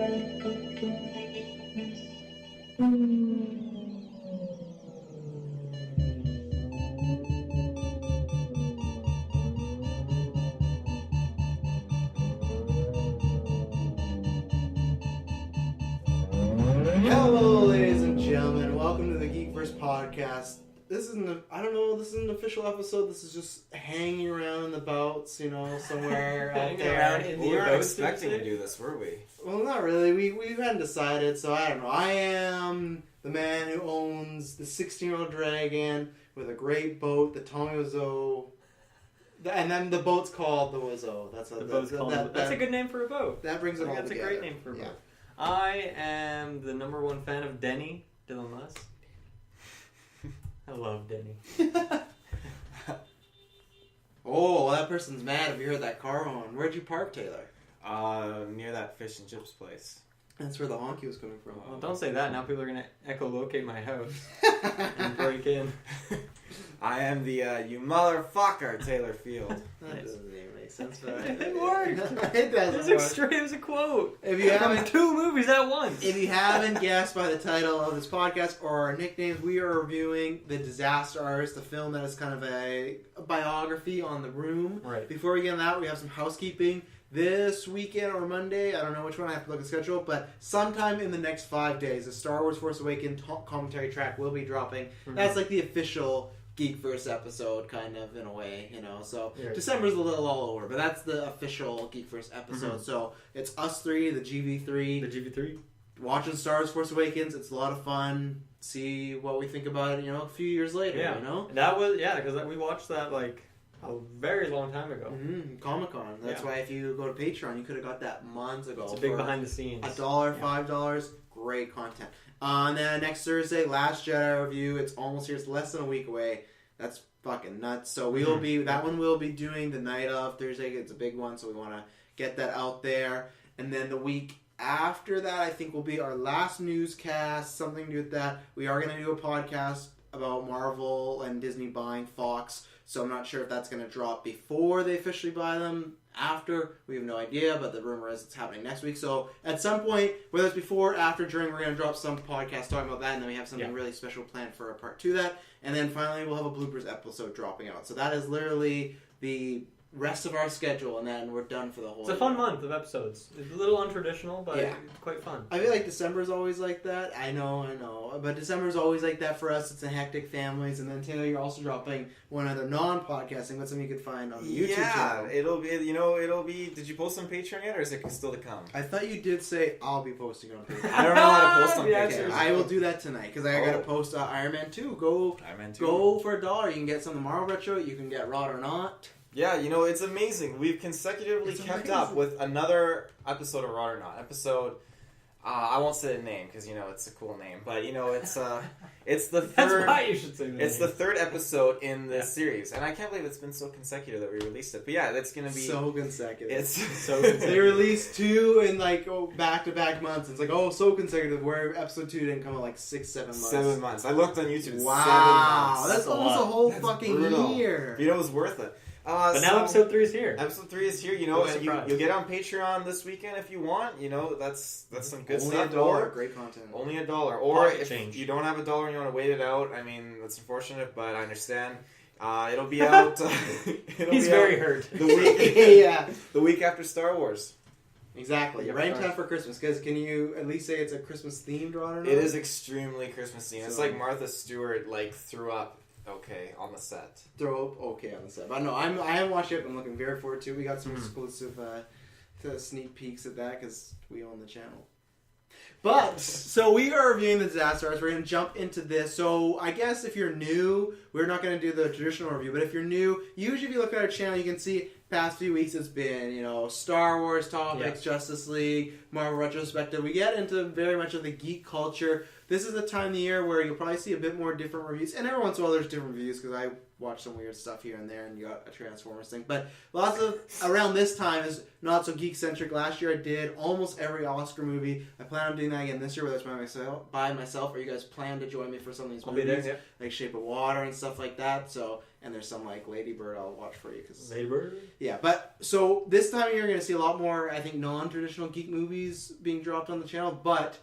Hello, ladies and gentlemen. Welcome to the Geekverse podcast. This isn't an official episode. This is just hanging around in the boats, somewhere out there. We weren't expecting to do this, were we? Well, not really. We hadn't decided, so I don't know. I am the man who owns the 16-year-old dragon with a great boat, the Tommy Wiseau. And then the boat's called the Wiseau. That's a good name for a boat. That brings it all That's together. a great name for a boat. I am the #1 fan of Denny, Dylan Less. I love Denny. Oh, that person's mad if you heard that car horn. Where'd you park, Taylor? Near that fish and chips place. That's where the honky was coming from. Well, don't say that. Now people are going to echolocate my house and break in. I am the you motherfucker, Taylor Field. That doesn't even make sense, but It worked. It doesn't work. It was a quote. If you From haven't, 2 movies at once. if you haven't guessed by the title of this podcast or our nicknames, we are reviewing The Disaster Artist, the film that is kind of a biography on The Room. Right. Before we get into that, we have some housekeeping. This weekend or Monday, I don't know which one, I have to look at the schedule, but sometime in the next 5 days, the Star Wars Force Awakens commentary track will be dropping. Mm-hmm. That's like the official Geekverse episode, kind of, in a way, So Yeah. December's a little all over, but that's the official Geekverse episode. Mm-hmm. So it's us three, the GV3, The GV3. watching Star Wars Force Awakens. It's a lot of fun. See what we think about it, a few years later, Yeah. That was, because we watched that, a very long time ago. Mm-hmm. Comic-Con. That's why if you go to Patreon, you could have got that months ago. It's a big behind the scenes. $1, $5, great content. And then next Thursday, Last Jedi review. It's almost here. It's less than a week away. That's fucking nuts. So that one we'll be doing the night of Thursday. It's a big one, so we want to get that out there. And then the week after that, I think will be our last newscast, something to do with that. We are going to do a podcast about Marvel and Disney buying Fox. So I'm not sure if that's going to drop before they officially buy them. After, we have no idea, but the rumor is it's happening next week. So at some point, whether it's before, after, during, we're going to drop some podcast talking about that, and then we have something really special planned for a part 2 of that. And then finally, we'll have a bloopers episode dropping out. So that is literally the rest of our schedule, and then we're done for the whole It's a fun month of episodes. It's a little untraditional, but it's quite fun. I feel like December's always like that. I know. But December's always like that for us. It's a hectic families. And then, Taylor, you're also dropping one other non-podcasting. What's something you could find on the YouTube channel? It'll be, did you post on Patreon yet, or is it still to come? I thought you did say I'll be posting on Patreon. I don't know how to post on Yeah, Patreon. I will do that tonight, because I got to post Iron Man 2. Go for $1. You can get some Tomorrow Retro. You can get Rod or Not. Yeah, it's amazing. We've consecutively kept up with another episode of Raw or Not. I won't say the name because it's a cool name, but it's the third. That's why you should say that. It's the third episode in this series, and I can't believe it's been so consecutive that we released it. But yeah, that's gonna be so consecutive. It's so consecutive. They released 2 in back-to-back months. It's so consecutive. Where episode 2 didn't come in 6-7 months. 7 months. I looked on YouTube. Wow, 7 months. that's almost a whole fucking brutal. year. It was worth it. But now episode 3 is here. Episode 3 is here, and you'll get on Patreon this weekend if you want. That's some good only stuff. $1, great content. Only $1. Or Pocket if change. you don't have $1 and you want to wait it out, I mean, that's unfortunate, but I understand. It'll be out. He's very hurt. The week, Yeah, the week after Star Wars. exactly. Yeah, Right in sorry. time for Christmas. Because can you at least say it's a Christmas-themed Rod or Not? It is extremely Christmas themed. It's So- like Martha Stewart threw up. Okay, on the set. Throw up okay on the set. But no, I haven't watched it. But I'm looking very forward to it. We got some exclusive sneak peeks at that because we own the channel. But, so we are reviewing the Disaster Artist. We're going to jump into this. So, I guess if you're new, we're not going to do the traditional review. But if you're new, usually if you look at our channel, you can see past few weeks it's been, Star Wars topics, Justice League, Marvel retrospective. We get into very much of the geek culture. This is the time of the year where you'll probably see a bit more different reviews. And every once in a while there's different reviews because I watch some weird stuff here and there and you got a Transformers thing. But lots of, around this time is not so geek-centric. Last year I did almost every Oscar movie. I plan on doing that again this year, whether it's by myself or you guys plan to join me for some of these I'll be movies. there, Like Shape of Water and stuff like that. So, and there's some like Lady Bird I'll watch for you because Lady Bird. Yeah, but so this time you're going to see a lot more, I think, non-traditional geek movies being dropped on the channel, but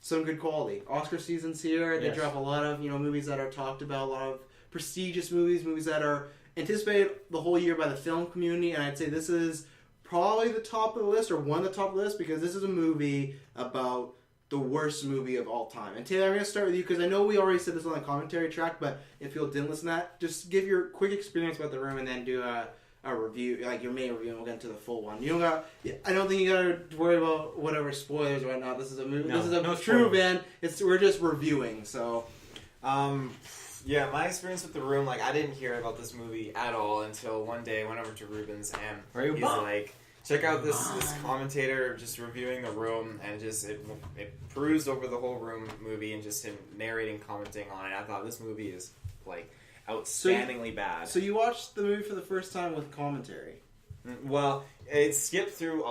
some good quality. Oscar season's here. They drop a lot of movies that are talked about, a lot of prestigious movies that are anticipated the whole year by the film community, and I'd say this is probably the top of the list, or one of the top of the list, because this is a movie about the worst movie of all time. And Taylor, I'm going to start with you, because I know we already said this on the commentary track, but if people didn't listen to that, just give your quick experience about The Room, and then do a review, like your main review, and we'll get into the full one. I don't think you got to worry about whatever spoilers or whatnot. This is a movie. No, this is a no true spoilers. band. We're just reviewing, so... Yeah, my experience with The Room, like, I didn't hear about this movie at all until one day I went over to Ruben's, and he's like, check out this commentator just reviewing The Room, and just it perused over the whole Room movie and just him narrating, commenting on it. I thought this movie is like outstandingly bad. So you watched the movie for the first time with commentary? Well, it skipped through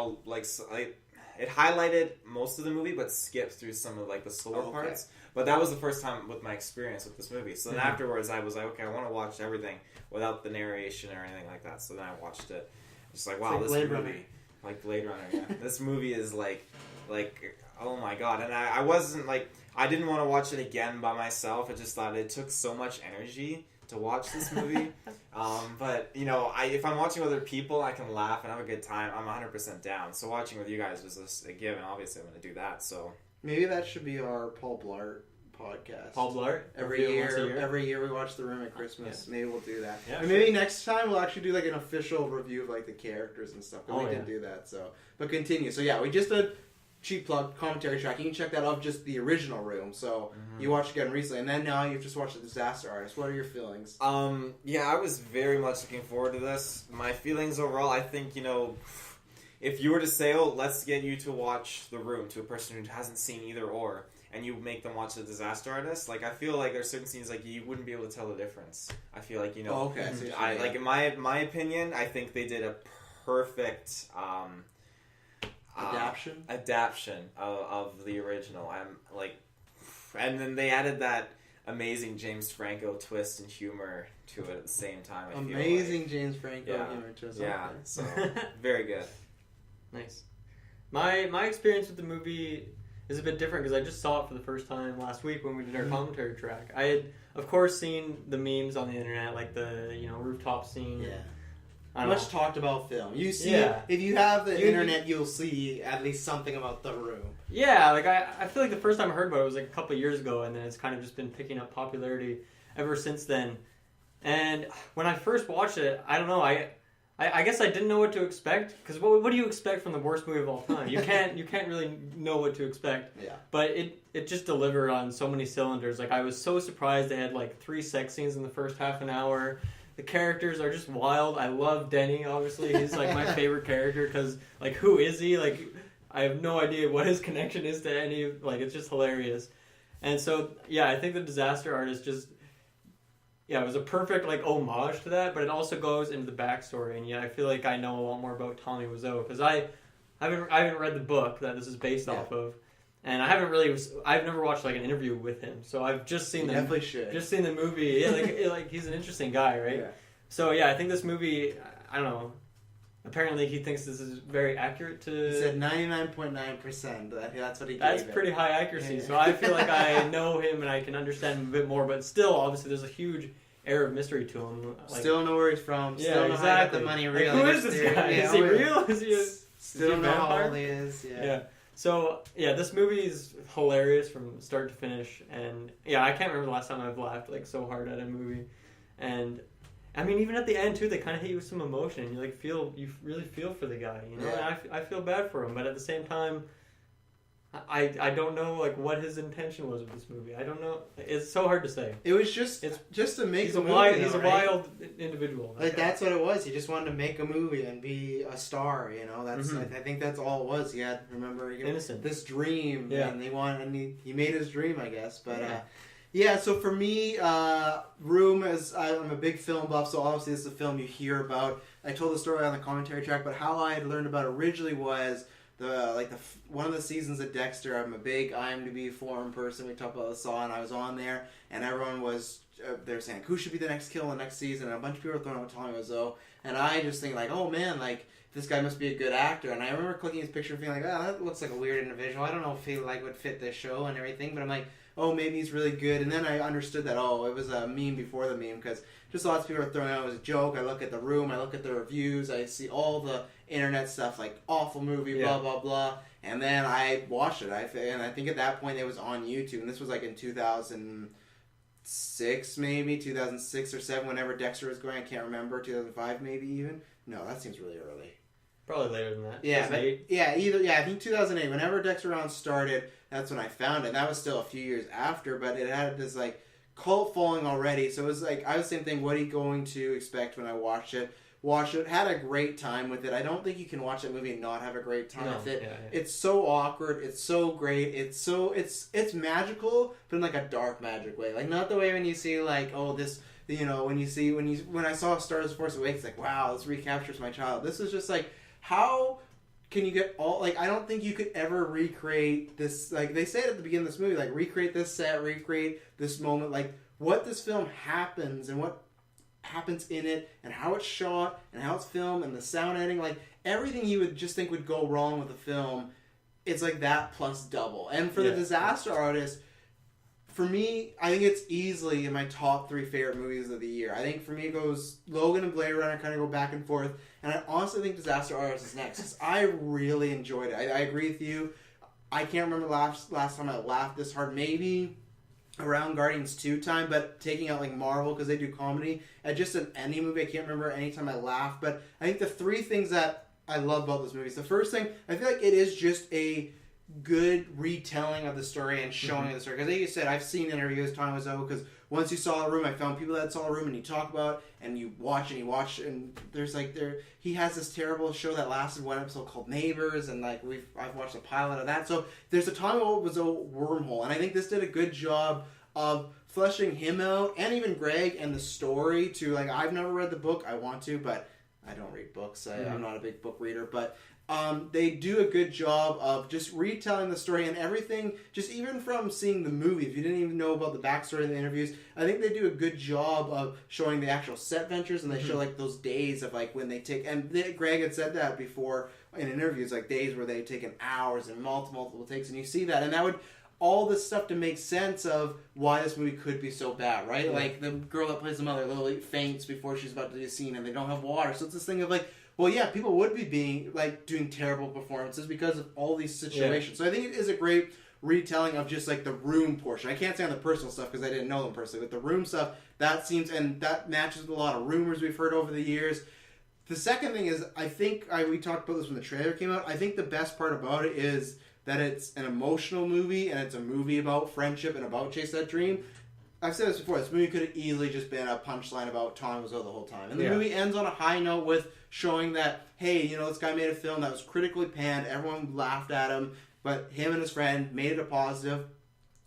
it highlighted most of the movie, but skipped through some of like the slower parts. But that was the first time with my experience with this movie. So then afterwards, I was like, okay, I want to watch everything without the narration or anything like that. So then I watched it. Just like, wow, this movie, like Blade Runner, yeah. This movie is like, oh my god. And I wasn't like, I didn't want to watch it again by myself. I just thought it took so much energy to watch this movie. But if I'm watching with other people, I can laugh and have a good time. I'm 100% down. So watching with you guys was just a given. Obviously, I'm going to do that. So maybe that should be our Paul Blart podcast. Paul Blart? Every year we watch The Room at Christmas. Maybe we'll do that. Yeah, or maybe next time we'll actually do like an official review of like the characters and stuff. We didn't do that. So, but continue. So yeah, we just did cheap plug commentary track. You can check that off just the original Room. So you watched again recently, and then now you've just watched The Disaster Artist. What are your feelings? Yeah, I was very much looking forward to this. My feelings overall, I think if you were to say, oh, let's get you to watch The Room to a person who hasn't seen either or, and you make them watch The Disaster Artist, like I feel like there's certain scenes like you wouldn't be able to tell the difference. I feel like like in my opinion, I think they did a perfect adaptation of the original. I'm like, and then they added that amazing James Franco twist and humor to it at the same time. James Franco humor to it. Yeah, so very good. Nice. My experience with the movie is a bit different because I just saw it for the first time last week when we did our commentary track. I had, of course, seen the memes on the internet, like the rooftop scene. Yeah. Much talked about film. You see, if you have the internet, you'll see at least something about The Room. Yeah, like I feel like the first time I heard about it was like a couple of years ago, and then it's kind of just been picking up popularity ever since then. And when I first watched it, I don't know, I guess I didn't know what to expect, because what do you expect from the worst movie of all time? You can't really know what to expect. Yeah. But it just delivered on so many cylinders. Like I was so surprised they had like 3 sex scenes in the first half an hour. The characters are just wild. I love Denny, obviously. He's like my favorite character because like who is he? Like I have no idea what his connection is to any, like it's just hilarious. And so yeah, I think The Disaster Artist just it was a perfect like homage to that, but it also goes into the backstory, and I feel like I know a lot more about Tommy Wiseau because I haven't read the book that this is based off of, and I've never watched like an interview with him, so I've just seen just seen the movie. Yeah, like he's an interesting guy, right? Yeah. So yeah, I think this movie, I don't know. Apparently, he thinks this is very accurate to... He said 99.9%. That's what he gave That's pretty high accuracy. So I feel like I know him and I can understand him a bit more. But still, obviously, there's a huge air of mystery to him. Like, still know where he's from. Yeah, still know how he got the money. Really. Like, who is this guy? Is he real? Is he still know how old he is. Yeah. So, this movie is hilarious from start to finish. And, I can't remember the last time I've laughed like so hard at a movie. And... I mean, even at the end too, they kind of hit you with some emotion. You really feel for the guy, you know. Yeah. And I feel bad for him, but at the same time, I don't know like what his intention was with this movie. I don't know. It's so hard to say. It was just to make he's a movie. He's a wild individual. Like that's what it was. He just wanted to make a movie and be a star. You know, that's I think that's all it was. He had innocent this dream, and he made his dream, I guess. But. Yeah, so for me, Room, I'm a big film buff, so obviously this is a film you hear about. I told the story on the commentary track, but how I had learned about it originally was one of the seasons of Dexter. I'm a big IMDb forum person. We talked about the Saw, and I was on there, and everyone was they're saying who should be the next kill in the next season, and a bunch of people are throwing out Tommy Wiseau, and I just think like, oh man, like this guy must be a good actor. And I remember clicking his picture and feeling like, oh, that looks like a weird individual. I don't know if he like would fit this show and everything, but I'm like, oh, maybe he's really good. And then I understood that, oh, it was a meme before the meme, because just lots of people are throwing out as a joke. I look at The Room, I look at the reviews, I see all the internet stuff like awful movie, blah blah blah, and then I watched it. And I think at that point it was on YouTube, and this was like in 2006 maybe, 2006 or 7, whenever Dexter was going. I can't remember, 2005 maybe even. No, that seems really early. Probably later than that. Yeah, but, I think 2008. Whenever Dexter Round started, that's when I found it. And that was still a few years after, but it had this like cult following already. So it was like, I was the same thing. What are you going to expect when I watched it? Watched it, had a great time with it. I don't think you can watch that movie and not have a great time with it. It's so awkward. It's so great. It's magical, but in like a dark magic way. Like not the way when you see like, oh, this. You know, when I saw Star Wars Force Awakens, like, wow, this recaptures my child. This is just like, how can you get all, like, I don't think you could ever recreate this, like, they say it at the beginning of this movie, like, recreate this set, recreate this moment, like, what this film happens and what happens in it and how it's shot and how it's filmed and the sound editing, like, everything you would just think would go wrong with the film, it's like that plus double. And for the Disaster Artist, for me, I think it's easily in my top 3 favorite movies of the year. I think for me it goes Logan and Blade Runner kind of go back and forth. And I honestly think Disaster Artist is next because I really enjoyed it. I agree with you. I can't remember last time I laughed this hard. Maybe around Guardians 2 time, but taking out like Marvel because they do comedy. At just any movie, I can't remember any time I laughed. But I think the 3 things that I love about this movie is the first thing, I feel like it is just a good retelling of the story and showing the story. Because like you said, I've seen interviews with Tommy Wiseau, because once you saw The Room, I found people that saw The Room and you talk about and you watch and there's like he has this terrible show that lasted one episode called Neighbors, and like I've watched a pilot of that. So there's a Tommy Wiseau wormhole, and I think this did a good job of fleshing him out and even Greg and the story to like, I've never read the book. I want to, but I don't read books. I'm not a big book reader, but they do a good job of just retelling the story and everything, just even from seeing the movie. If you didn't even know about the backstory in the interviews, I think they do a good job of showing the actual set ventures, and they show like those days of like when they take, and Greg had said that before in interviews, like days where they've taken hours and multiple takes, and you see that, and that would, all this stuff to make sense of why this movie could be so bad, right? Like the girl that plays the mother literally faints before she's about to do a scene, and they don't have water, so it's this thing of like, well, yeah, people would be doing terrible performances because of all these situations. So I think it is a great retelling of just like the Room portion. I can't say on the personal stuff because I didn't know them personally, but the Room stuff, that seems, and that matches with a lot of rumors we've heard over the years. The second thing is, I think, we talked about this when the trailer came out, I think the best part about it is that it's an emotional movie, and it's a movie about friendship and about chase that dream. I've said this before, this movie could have easily just been a punchline about Tommy Wiseau the whole time. And the movie ends on a high note with showing that, hey, you know, this guy made a film that was critically panned, everyone laughed at him, but him and his friend made it a positive.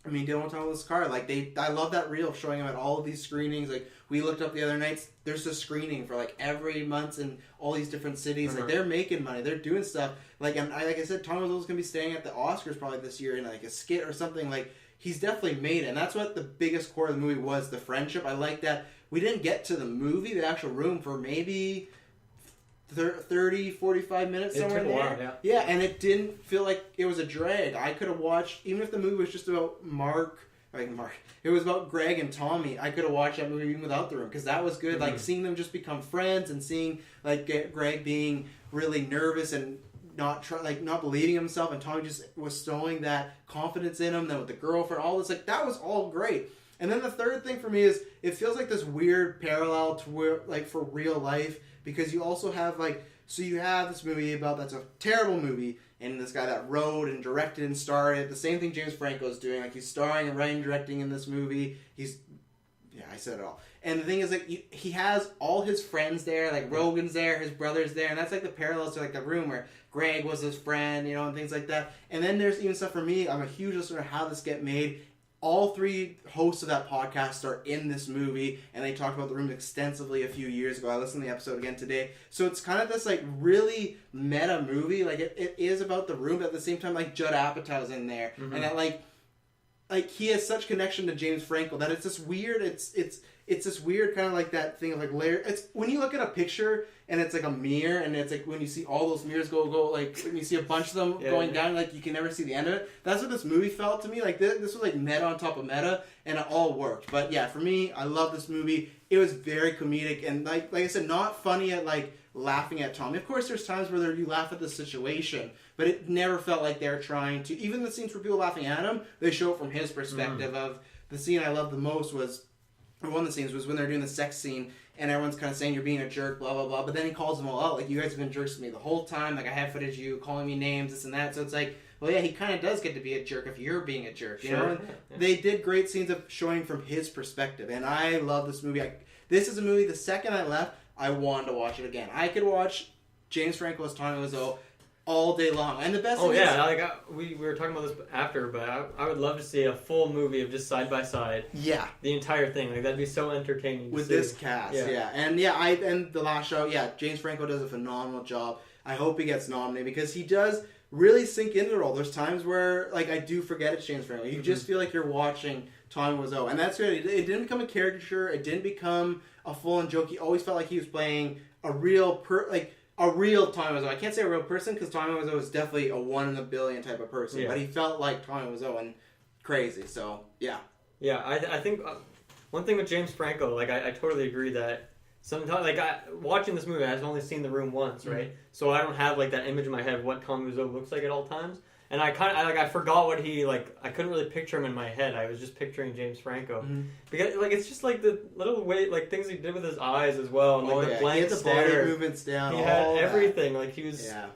I mean, didn't want to talk about this car. Like, I love that reel showing him at all of these screenings. Like, we looked up the other nights, there's a screening for like every month in all these different cities. Like, they're making money, they're doing stuff. Like, and like I said, Tommy Wiseau's going to be staying at the Oscars probably this year in like a skit or something. Like, he's definitely made it, and that's what the biggest core of the movie was, the friendship. I like that we didn't get to the movie, the actual Room, for maybe 30, 45 minutes, somewhere in there. While, yeah, and it didn't feel like it was a drag. I could have watched, even if the movie was just about Mark, it was about Greg and Tommy, I could have watched that movie even without The Room, because that was good. Like, seeing them just become friends, and seeing like Greg being really nervous and not believing himself, and Tommy just was showing that confidence in him. Then with the girlfriend, all this, like, that was all great. And then the third thing for me is, it feels like this weird parallel to where, like, for real life, because you also have so you have this movie that's a terrible movie, and this guy that wrote and directed and starred it, the same thing James Franco is doing, like, he's starring and writing and directing in this movie. I said it all. And the thing is, like, he has all his friends there, like Rogan's there, his brother's there, and that's like the parallels to like The Room, where Greg was his friend, you know, and things like that. And then there's even stuff for me, I'm a huge listener of how this get made. All 3 hosts of that podcast are in this movie, and they talked about The Room extensively a few years ago. I listened to the episode again today. So it's kind of this like really meta movie. Like, it is about The Room, but at the same time, like, Judd Apatow's in there, and that, like, like he has such connection to James Franco that it's this weird. It's this weird kind of like that thing of like layer. It's when you look at a picture and it's like a mirror, and it's like when you see all those mirrors go like when you see a bunch of them going down, like you can never see the end of it. That's what this movie felt to me. Like this was like meta on top of meta, and it all worked. But yeah, for me, I love this movie. It was very comedic and like I said, not funny at like laughing at Tommy. Of course, there's times where you laugh at the situation, but it never felt like they're trying to. Even the scenes where people laughing at him, they show it from his perspective. Of the scene I loved the most was. Or one of the scenes was when they're doing the sex scene and everyone's kind of saying you're being a jerk, blah, blah, blah. But then he calls them all out. Like, you guys have been jerks to me the whole time. Like, I have footage of you calling me names, this and that. So it's like, well, yeah, he kind of does get to be a jerk if you're being a jerk. You know? Yeah. They did great scenes of showing from his perspective. And I love this movie. This is a movie, the second I left, I wanted to watch it again. I could watch James Franco's Tommy Wiseau all day long. And the best thing is... we were talking about this after, but I would love to see a full movie of just side by side. Yeah. The entire thing. Like, that'd be so entertaining with this cast. Yeah. And the last show, James Franco does a phenomenal job. I hope he gets nominated because he does really sink into the role. There's times where, like, I do forget it's James Franco. You just feel like you're watching Tommy Wiseau. And that's good. It didn't become a caricature. It didn't become a full-on joke. He always felt like he was playing a real a real Tommy Wiseau. I can't say a real person because Tommy Wiseau is definitely a 1 in a billion type of person. Yeah. But he felt like Tommy Wiseau and crazy. So, yeah. Yeah, I think one thing with James Franco, like, I totally agree that sometimes, like, watching this movie, I've only seen the room once, right? So I don't have, like, that image in my head of what Tommy Wiseau looks like at all times. And I forgot what he, like, I couldn't really picture him in my head. I was just picturing James Franco. Because, like, it's just, like, the little way, like, things he did with his eyes as well. And, like, the blank stare. He had the body movements down. He had everything. Like, he was... Yeah.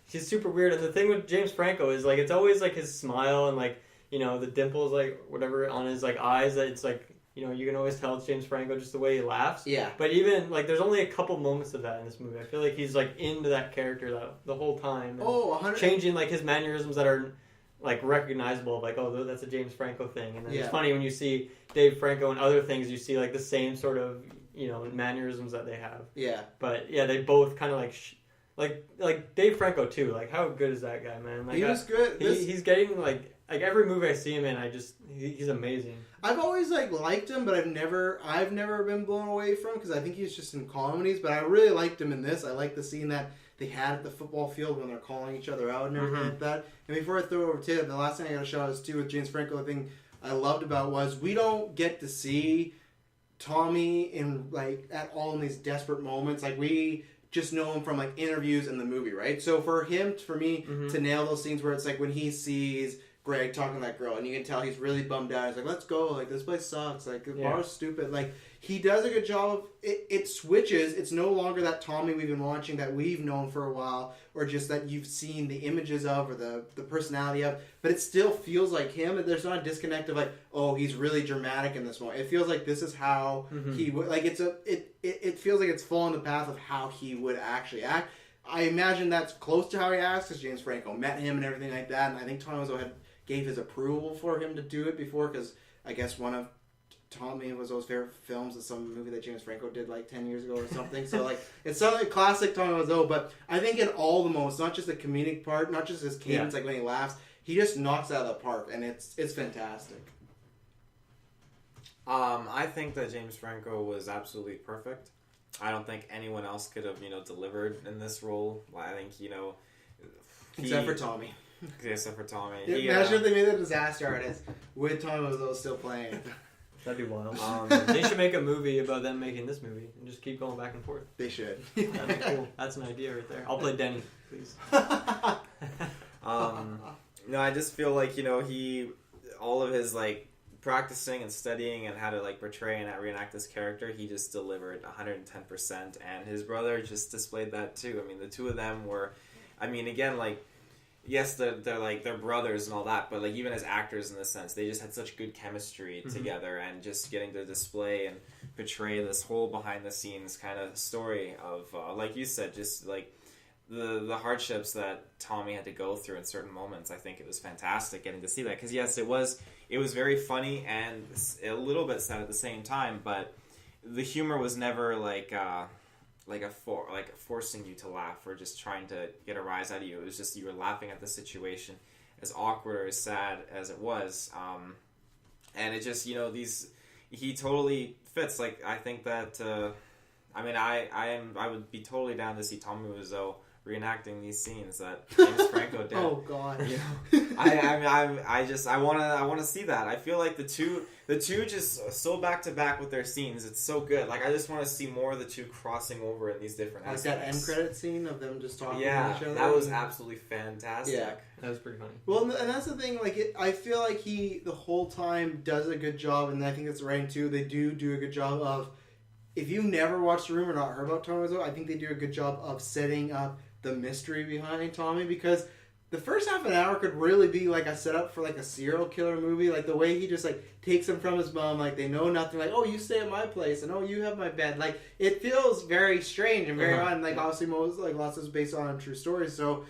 He's super weird. And the thing with James Franco is, like, it's always, like, his smile and, like, you know, the dimples, like, whatever, on his, like, eyes. That it's, like... You know, you can always tell it's James Franco just the way he laughs. Yeah. But even, like, there's only a couple moments of that in this movie. I feel like he's, like, into that character the whole time. And changing, like, his mannerisms that are, like, recognizable. Like, oh, that's a James Franco thing. And then it's funny when you see Dave Franco and other things, you see, like, the same sort of, you know, mannerisms that they have. Yeah. But, yeah, they both kind of, like Dave Franco, too. Like, how good is that guy, man? Like, he was good. He's getting, like every movie I see him in, he's amazing. I've always liked him, but I've never been blown away from him because I think he's just in comedies. But I really liked him in this. I like the scene that they had at the football field when they're calling each other out and everything like that. And before I throw it over to Ted, the last thing I got to shout out is too with James Franco. The thing I loved about was we don't get to see Tommy in at all in these desperate moments. Like we just know him from interviews in the movie, right? So for me to nail those scenes where it's like when he sees Greg talking to that girl, and you can tell he's really bummed out. He's like, "Let's go! Like this place sucks. Like the bar's stupid." Like he does a good job of it. It switches. It's no longer that Tommy we've been watching that we've known for a while, or just that you've seen the images of or the personality of. But it still feels like him. There's not a disconnect of oh, he's really dramatic in this moment. It feels like this is how he would. Like it feels like it's following the path of how he would actually act. I imagine that's close to how he acts because James Franco met him and everything like that, and I think Tommy Wiseau gave his approval for him to do it before, because I guess one of Tommy Wiseau's favorite films is some movie that James Franco did 10 years ago or something. So it's something like classic Tommy Wiseau, but I think in all the moments, not just the comedic part, not just his cadence, like when he laughs, he just knocks it out of the park, and it's fantastic. I think that James Franco was absolutely perfect. I don't think anyone else could have, delivered in this role. I think, except for Tommy. Except for Tommy. Imagine if they made the Disaster Artist with Tommy Wiseau still playing. That'd be wild. They should make a movie about them making this movie and just keep going back and forth. They should. That'd be cool. That's an idea right there. I'll play Denny, please. No, I just feel like, all of his, practicing and studying and how to, portray and reenact this character, he just delivered 110%. And his brother just displayed that, too. I mean, the two of them were, again, yes, they're brothers and all that, but even as actors in this sense, they just had such good chemistry together, and just getting to display and portray this whole behind the scenes kind of story of, like you said, just the hardships that Tommy had to go through in certain moments. I think it was fantastic getting to see that, because yes, it was very funny and a little bit sad at the same time, but the humor was never forcing you to laugh or just trying to get a rise out of you. It was just you were laughing at the situation, as awkward or as sad as it was. And it just, he totally fits. Like, I think that, I would be totally down to see Tommy Wiseau reenacting these scenes that James Franco did. Oh God! I want to see that. I feel like the two just so back to back with their scenes. It's so good. Like, I just want to see more of the two crossing over in these different aspects. Like that end credit scene of them just talking to each other. That was absolutely fantastic. Yeah, that was pretty funny. Well, and that's the thing. Like, I feel like he the whole time does a good job, and I think that's right too. They do a good job of. If you never watched The Room or not heard about Tommy Wiseau, I think they do a good job of setting up the mystery behind Tommy, because the first half an hour could really be like a setup for like a serial killer movie. Like the way he just like takes him from his mom, like they know nothing, like, oh, you stay at my place and oh, you have my bed. Like it feels very strange and very odd. And like obviously most like lots of it's based on true stories. So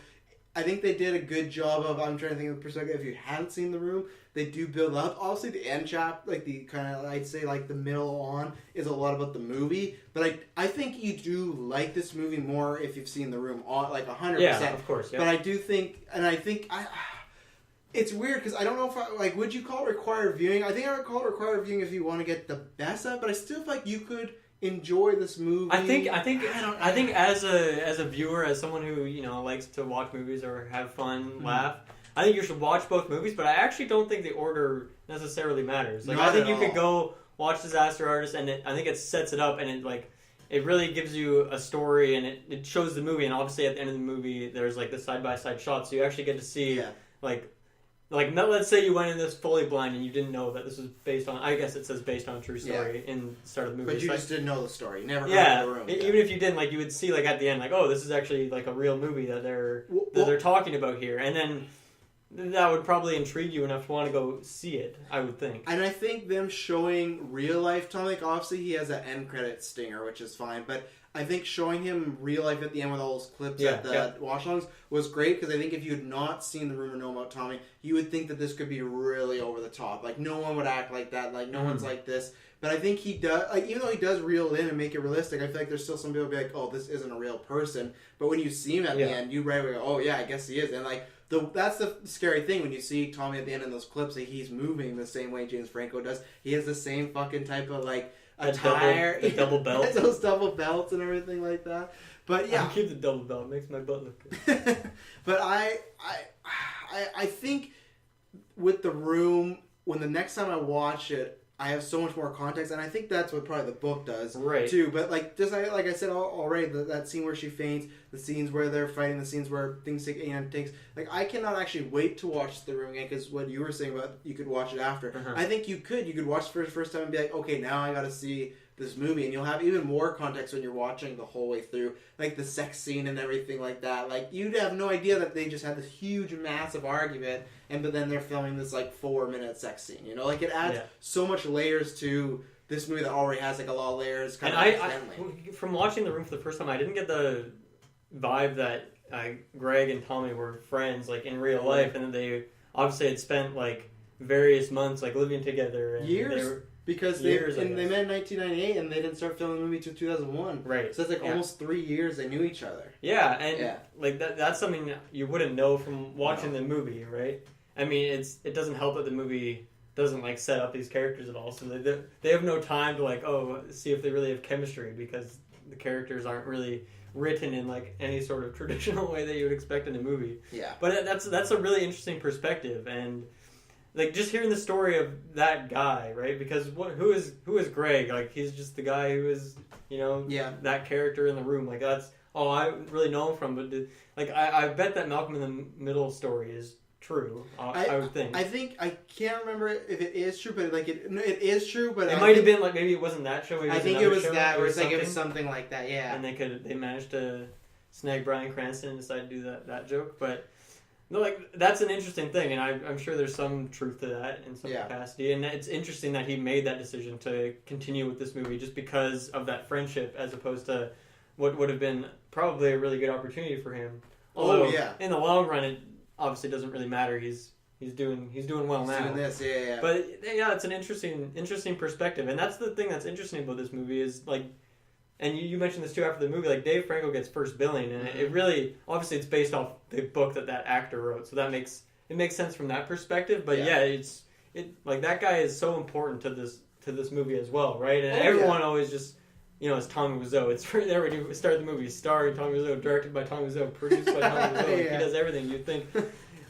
I think they did a good job of, I'm trying to think of the perspective, if you hadn't seen The Room, they do build up. Obviously the end like the kind of, I'd say like the middle on is a lot about the movie, but I think you do like this movie more if you've seen The Room, like 100%. Yeah, of course. Yeah. But I do think, and I think it's weird because I don't know if would you call it required viewing? I think I would call it required viewing if you want to get the best of it, but I still feel like you could enjoy this movie. I think as a viewer, as someone who likes to watch movies or have fun, laugh, I think you should watch both movies. But I actually don't think the order necessarily matters. Like, I think you could go watch Disaster Artist, and I think it sets it up, and it really gives you a story, and it shows the movie. And obviously, at the end of the movie, there's like the side by side shots, so you actually get to see Like, let's say you went in this fully blind and you didn't know that this was based on, I guess it says based on a true story in the start of the movie. But you just didn't know the story. You never heard of The Room. Even if you didn't, like, you would see, like, at the end, like, oh, this is actually, like, a real movie that they're talking about here. And then that would probably intrigue you enough to want to go see it, I would think. And I think them showing real life Tom, like, obviously he has an end credit stinger, which is fine, but I think showing him real life at the end with all those clips at the watch-alongs was great, because I think if you had not seen The Room or know about Tommy, you would think that this could be really over the top. Like, no one would act like that. Like, no one's like this. But I think he does, like, even though he does reel it in and make it realistic, I feel like there's still some people who be like, oh, this isn't a real person. But when you see him at the end, you right away go, oh, yeah, I guess he is. And, like, that's the scary thing when you see Tommy at the end in those clips, that he's moving the same way James Franco does. He has the same fucking type of, like, attire, the double belt, those double belts and everything like that. But yeah, I keep the double belt. It makes my butt look good. But I think with The Room, when the next time I watch it, I have so much more context, and I think that's what probably the book does too. But like I said already, that scene where she faints, the scenes where they're fighting, the scenes where things take takes. Like, I cannot actually wait to watch The Room again, because what you were saying about you could watch it after. I think you could watch it for the first time and be like, okay, now I got to see this movie, and you'll have even more context when you're watching the whole way through, like the sex scene and everything like that. Like, you'd have no idea that they just had this huge, massive argument, but then they're filming this like 4-minute sex scene. You know, like, it adds so much layers to this movie that already has like a lot of layers. Kind of from watching The Room for the first time, I didn't get the vibe that Greg and Tommy were friends, like, in real life, and then they obviously had spent like various months like living together and years. Because they met in 1998 and they didn't start filming the movie until 2001. Right. So it's like almost 3 years they knew each other. Yeah, and like that's something you wouldn't know from watching the movie, right? I mean, it doesn't help that the movie doesn't like set up these characters at all, so they have no time to like see if they really have chemistry, because the characters aren't really written in like any sort of traditional way that you would expect in a movie. Yeah. But that's a really interesting perspective, and like, just hearing the story of that guy, right? Because who is Greg? Like, he's just the guy who is, that character in The Room. Like, that's all I really know him from. But I bet that Malcolm in the Middle story is true. I would think. I can't remember if it is true, but like it is true. But it might have been like, maybe it wasn't that show. Maybe I think it was that, or it was something like that. Yeah. And they managed to snag Bryan Cranston and decide to do that joke, but. No, like, that's an interesting thing, and I'm sure there's some truth to that in some capacity, and it's interesting that he made that decision to continue with this movie just because of that friendship, as opposed to what would have been probably a really good opportunity for him. Although, in the long run, it obviously doesn't really matter. He's doing well now. Doing this, yeah. But yeah, it's an interesting perspective, and that's the thing that's interesting about this movie is like. And you mentioned this too after the movie, like Dave Franco gets first billing, and it really, obviously it's based off the book that actor wrote, so that makes it makes sense from that perspective. But it's like that guy is so important to this movie as well, right? And everyone always just, it's Tommy Wiseau. It's there when you start the movie, starring Tommy Wiseau, directed by Tommy Wiseau, produced by Tommy Wiseau. He does everything. You'd think.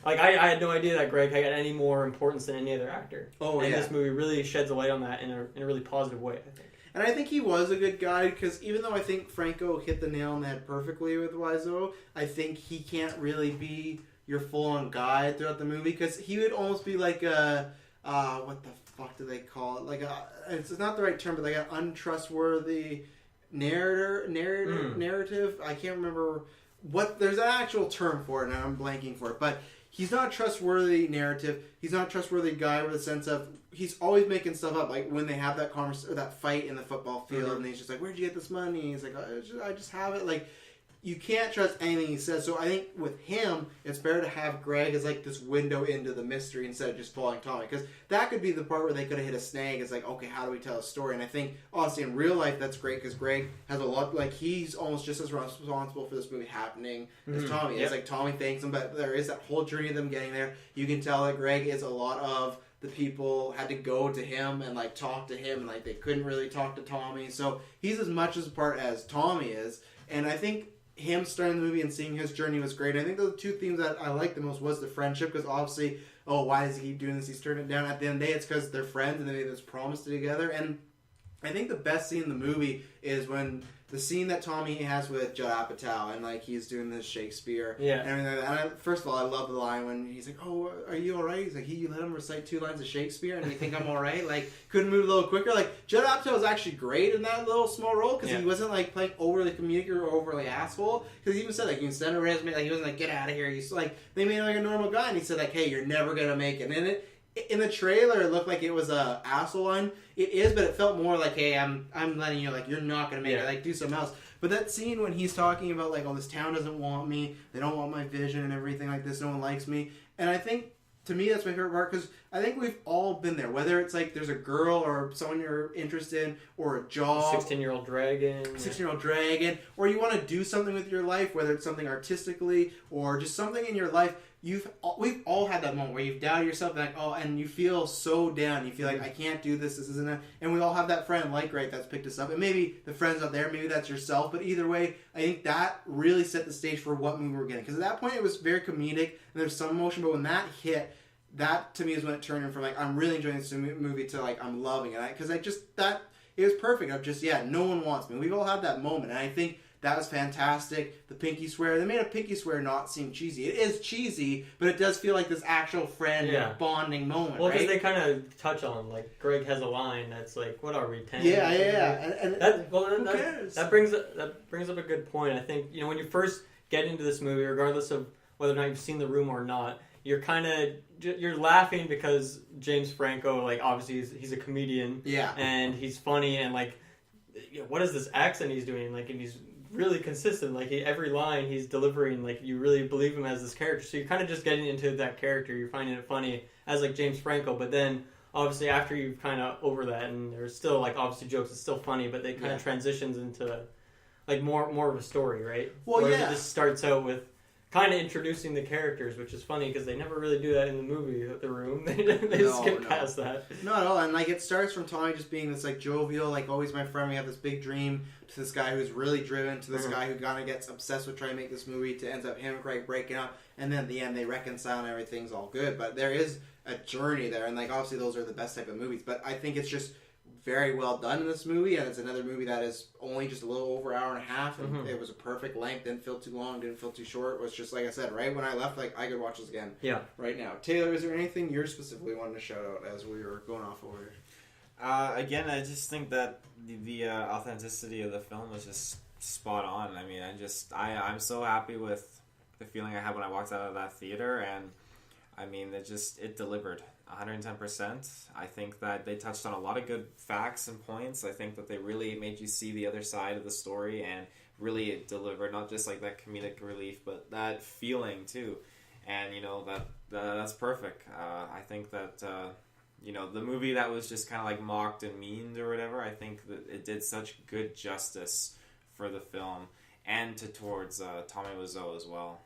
Like, I had no idea that Greg had any more importance than any other actor. And this movie really sheds a light on that in a really positive way, I think. And I think he was a good guy, because even though I think Franco hit the nail on the head perfectly with Wiseau, I think he can't really be your full-on guy throughout the movie, because he would almost be like a, what the fuck do they call it? Like it's not the right term, but like an untrustworthy narrative. I can't remember there's an actual term for it, and I'm blanking for it, but he's not a trustworthy narrative. He's not a trustworthy guy with a sense of, he's always making stuff up. Like when they have that that fight in the football field, and he's just like, "Where'd you get this money?" He's like, "I just have it." Like, you can't trust anything he says. So I think with him, it's better to have Greg as like this window into the mystery instead of just following Tommy, because that could be the part where they could have hit a snag. It's like, okay, how do we tell a story? And I think honestly in real life that's great, because Greg has a lot, like he's almost just as responsible for this movie happening as Tommy. It's like Tommy thanks him, but there is that whole journey of them getting there. You can tell that Greg is a lot of the people had to go to him and like talk to him, and like they couldn't really talk to Tommy. So he's as much as a part as Tommy is, and I think him starting the movie and seeing his journey was great. I think the two themes that I liked the most was the friendship, because obviously, why does he keep doing this? He's turning it down. At the end of the day, it's because they're friends and they made this promise together. And I think the best scene in the movie is when the scene that Tommy has with Judd Apatow, and like he's doing this Shakespeare and everything. And first of all, I love the line when he's like, "Oh, are you all right?" He's like, "You let him recite 2 lines of Shakespeare, and you think I'm all right?" Like, couldn't move a little quicker. Like, Judd Apatow was actually great in that little small role, because he wasn't like playing overly comedic or overly asshole. Because he even said like, "You can send a resume." Like, he wasn't like, "Get out of here." He's like, they made him like a normal guy, and he said like, "Hey, you're never gonna make it." And in the trailer, it looked like it was a asshole line. It is, but it felt more like, "Hey, I'm letting you, like, you're not gonna make it. Like, do something else." But that scene when he's talking about like, "Oh, this town doesn't want me. They don't want my vision and everything like this. No one likes me." And I think, to me, that's my favorite part, because I think we've all been there. Whether it's like there's a girl or someone you're interested in, or a job, 16-year-old dragon, 16-year-old dragon, or you want to do something with your life, whether it's something artistically or just something in your life. We've all had that moment where you've doubted yourself, like, and you feel so down. You feel like, I can't do this. This isn't it. And we all have that friend like Greg that's picked us up. And maybe the friend's out there. Maybe that's yourself. But either way, I think that really set the stage for what movie we're getting. Because at that point, it was very comedic and there's some emotion. But when that hit, that to me is when it turned in from like, I'm really enjoying this movie to like, I'm loving it. Because it was perfect. Of just, no one wants me. We've all had that moment. And I think that was fantastic. The pinky swear. They made a pinky swear not seem cheesy. It is cheesy, but it does feel like this actual friend bonding moment. Well, because they kind of touch on, like, Greg has a line that's like, what are we, 10? Yeah. And that brings up a good point. I think, when you first get into this movie, regardless of whether or not you've seen The Room or not, you're laughing because James Franco, like, obviously he's a comedian. Yeah. And he's funny, and, like, what is this accent he's doing? Like, and he's really consistent. Like, every line he's delivering, like, you really believe him as this character. So you're kind of just getting into that character. You're finding it funny as, like, James Franco. But then, obviously, after you've kind of over that, and there's still, like, obviously jokes, it's still funny, but they kind of transitions into, like, more of a story, right? Well, Whereas it just starts out with kind of introducing the characters, which is funny because they never really do that in the movie, The Room. They skip past that. Not at all. And like, it starts from Tommy just being this like jovial, like always my friend, we have this big dream, to this guy who's really driven, to this guy who kind of gets obsessed with trying to make this movie, to ends up him and Craig breaking up, and then at the end they reconcile and everything's all good. But there is a journey there, and like obviously those are the best type of movies, but I think it's just very well done in this movie, and it's another movie that is only just a little over an hour and a half, and it was a perfect length, didn't feel too long, didn't feel too short. It was just, like I said, right when I left, like, I could watch this again right now. Taylor, is there anything you're specifically wanting to shout out as we were going off over here? Again, I just think that the authenticity of the film was just spot on. I mean, I'm so happy with the feeling I had when I walked out of that theater, and I mean, it delivered 110%. I think that they touched on a lot of good facts and points. I think that they really made you see the other side of the story, and really it delivered not just like that comedic relief, but that feeling too. And that's perfect. I think that the movie that was just kind of like mocked and memed or whatever, I think that it did such good justice for the film and towards Tommy Wiseau as well.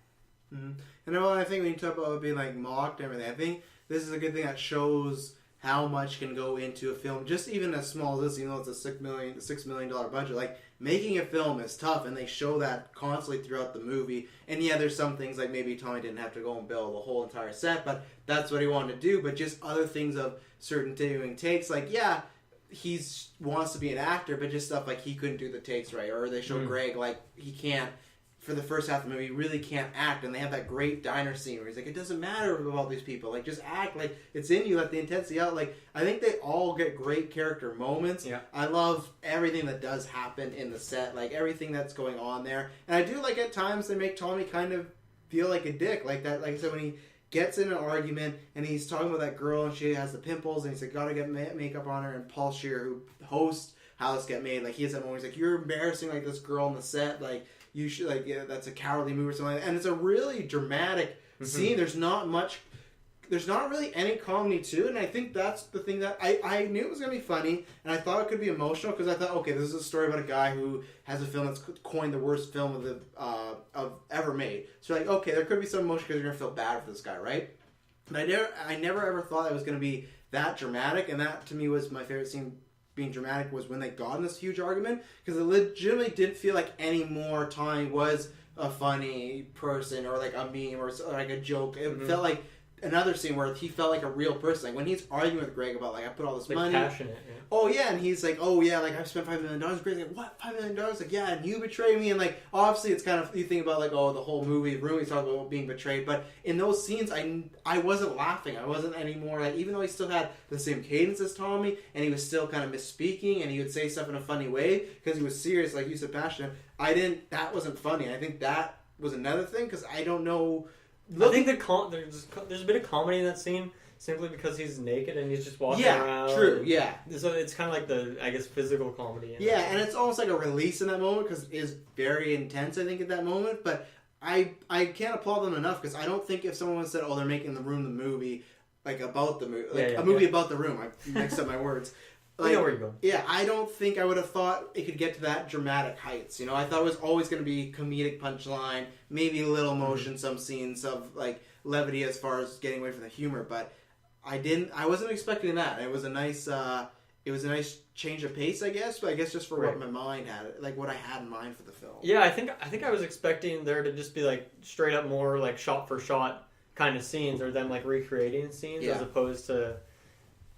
Mm-hmm. And I think when you talk about being like mocked and everything, I think this is a good thing that shows how much can go into a film, just even as small as this, even though it's a $6 million budget. Like, making a film is tough, and they show that constantly throughout the movie. And yeah, there's some things like maybe Tommy didn't have to go and build the whole entire set, but that's what he wanted to do. But just other things of certain doing takes, like, yeah, he wants to be an actor, but just stuff like he couldn't do the takes right, or they show Greg like he can't. For the first half of the movie, he really can't act, and they have that great diner scene where he's like, it doesn't matter about these people, like, just act, like, it's in you, let the intensity out. Like, I think they all get great character moments. Yeah. I love everything that does happen in the set, like, everything that's going on there, and I do like at times they make Tommy kind of feel like a dick, like that, like I said, when he gets in an argument, and he's talking about that girl, and she has the pimples, and he's like, gotta get makeup on her, and Paul Scheer, who hosts How This Get Made, like, he has that moment, he's like, you're embarrassing, like, this girl on the set, like, you should, like, yeah, that's a cowardly move or something like that. And it's a really dramatic scene. There's not really any comedy to it, and I think that's the thing that I knew it was going to be funny, and I thought it could be emotional, because I thought, okay, this is a story about a guy who has a film that's coined the worst film of ever made. So, like, okay, there could be some emotion because you're going to feel bad for this guy, right? But I never ever thought it was going to be that dramatic, and that, to me, was my favorite scene. Being dramatic was when they got in this huge argument, because it legitimately didn't feel like any more Tommy was a funny person or like a meme or like a joke. It felt like another scene where he felt like a real person. Like when he's arguing with Greg about like, I put all this like money. Passionate. Yeah. Oh yeah, and he's like, oh yeah, like I've spent $5 million. Greg's like, what, $5 million? Like, yeah, and you betrayed me. And like, obviously it's kind of, you think about like, oh, the whole movie, Rooney's talking about being betrayed. But in those scenes, I wasn't laughing. I wasn't anymore, like, even though he still had the same cadence as Tommy, and he was still kind of misspeaking, and he would say stuff in a funny way, because he was serious, like you said, passionate. That wasn't funny. I think that was another thing, because I don't know. I think there's a bit of comedy in that scene, simply because he's naked and he's just walking around. Yeah, true, yeah. So it's kind of like the, I guess, physical comedy. Yeah, and it's almost like a release in that moment, because it is very intense, I think, at that moment. But I can't applaud them enough, because I don't think if someone said, oh, they're making The Room the movie, like about the movie, like a movie about The Room, I mixed up my words. Like, I know where you're going. Yeah, I don't think I would have thought it could get to that dramatic heights. You know, I thought it was always going to be comedic punchline, maybe a little emotion, some scenes of like levity as far as getting away from the humor. But I wasn't expecting that. It was a nice change of pace, I guess. But I guess just for what my mind had, like what I had in mind for the film. Yeah, I think I was expecting there to just be like straight up more like shot for shot kind of scenes, or them like recreating scenes, as opposed to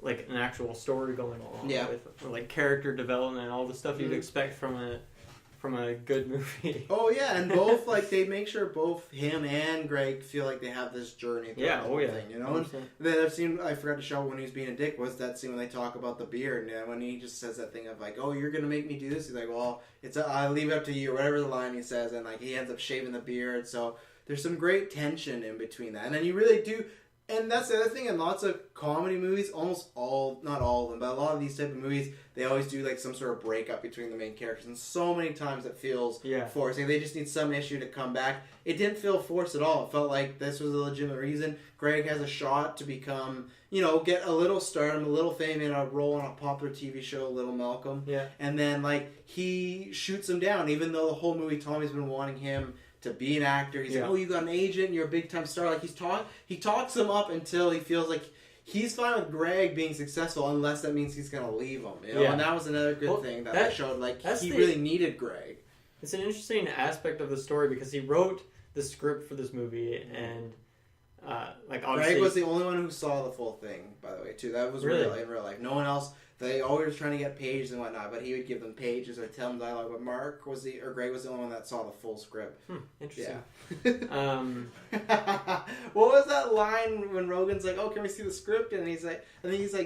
like an actual story going along with, or like character development and all the stuff you'd expect from a good movie. Oh yeah, and both like they make sure both him and Greg feel like they have this journey through the whole thing, you know. And the other scene I forgot to show when he was being a dick was that scene when they talk about the beard, and when he just says that thing of like, oh, you're gonna make me do this. He's like, well, I leave it up to you, or whatever the line he says, and like he ends up shaving the beard. So there's some great tension in between that, and then you really do. And that's the other thing, in lots of comedy movies, not all of them, but a lot of these type of movies, they always do like some sort of breakup between the main characters, and so many times it feels forced. Like, they just need some issue to come back. It didn't feel forced at all. It felt like this was a legitimate reason. Greg has a shot to become, get a little stardom, a little fame in a role on a popular TV show, Little Malcolm. Yeah. And then, like, he shoots him down, even though the whole movie Tommy's been wanting him to be an actor. He's like, oh, you got an agent, you're a big time star. Like, he talks him up until he feels like he's fine with Greg being successful, unless that means he's gonna leave him. And that was another good thing that showed. Like, he really needed Greg. It's an interesting aspect of the story, because he wrote the script for this movie, and like obviously Greg was the only one who saw the full thing. By the way, too, that was real in real life. No one else. They always were trying to get pages and whatnot, but he would give them pages or tell them dialogue. But Greg was the only one that saw the full script. Interesting. Yeah. What was that line when Rogan's like, "Oh, can we see the script?" And he's like,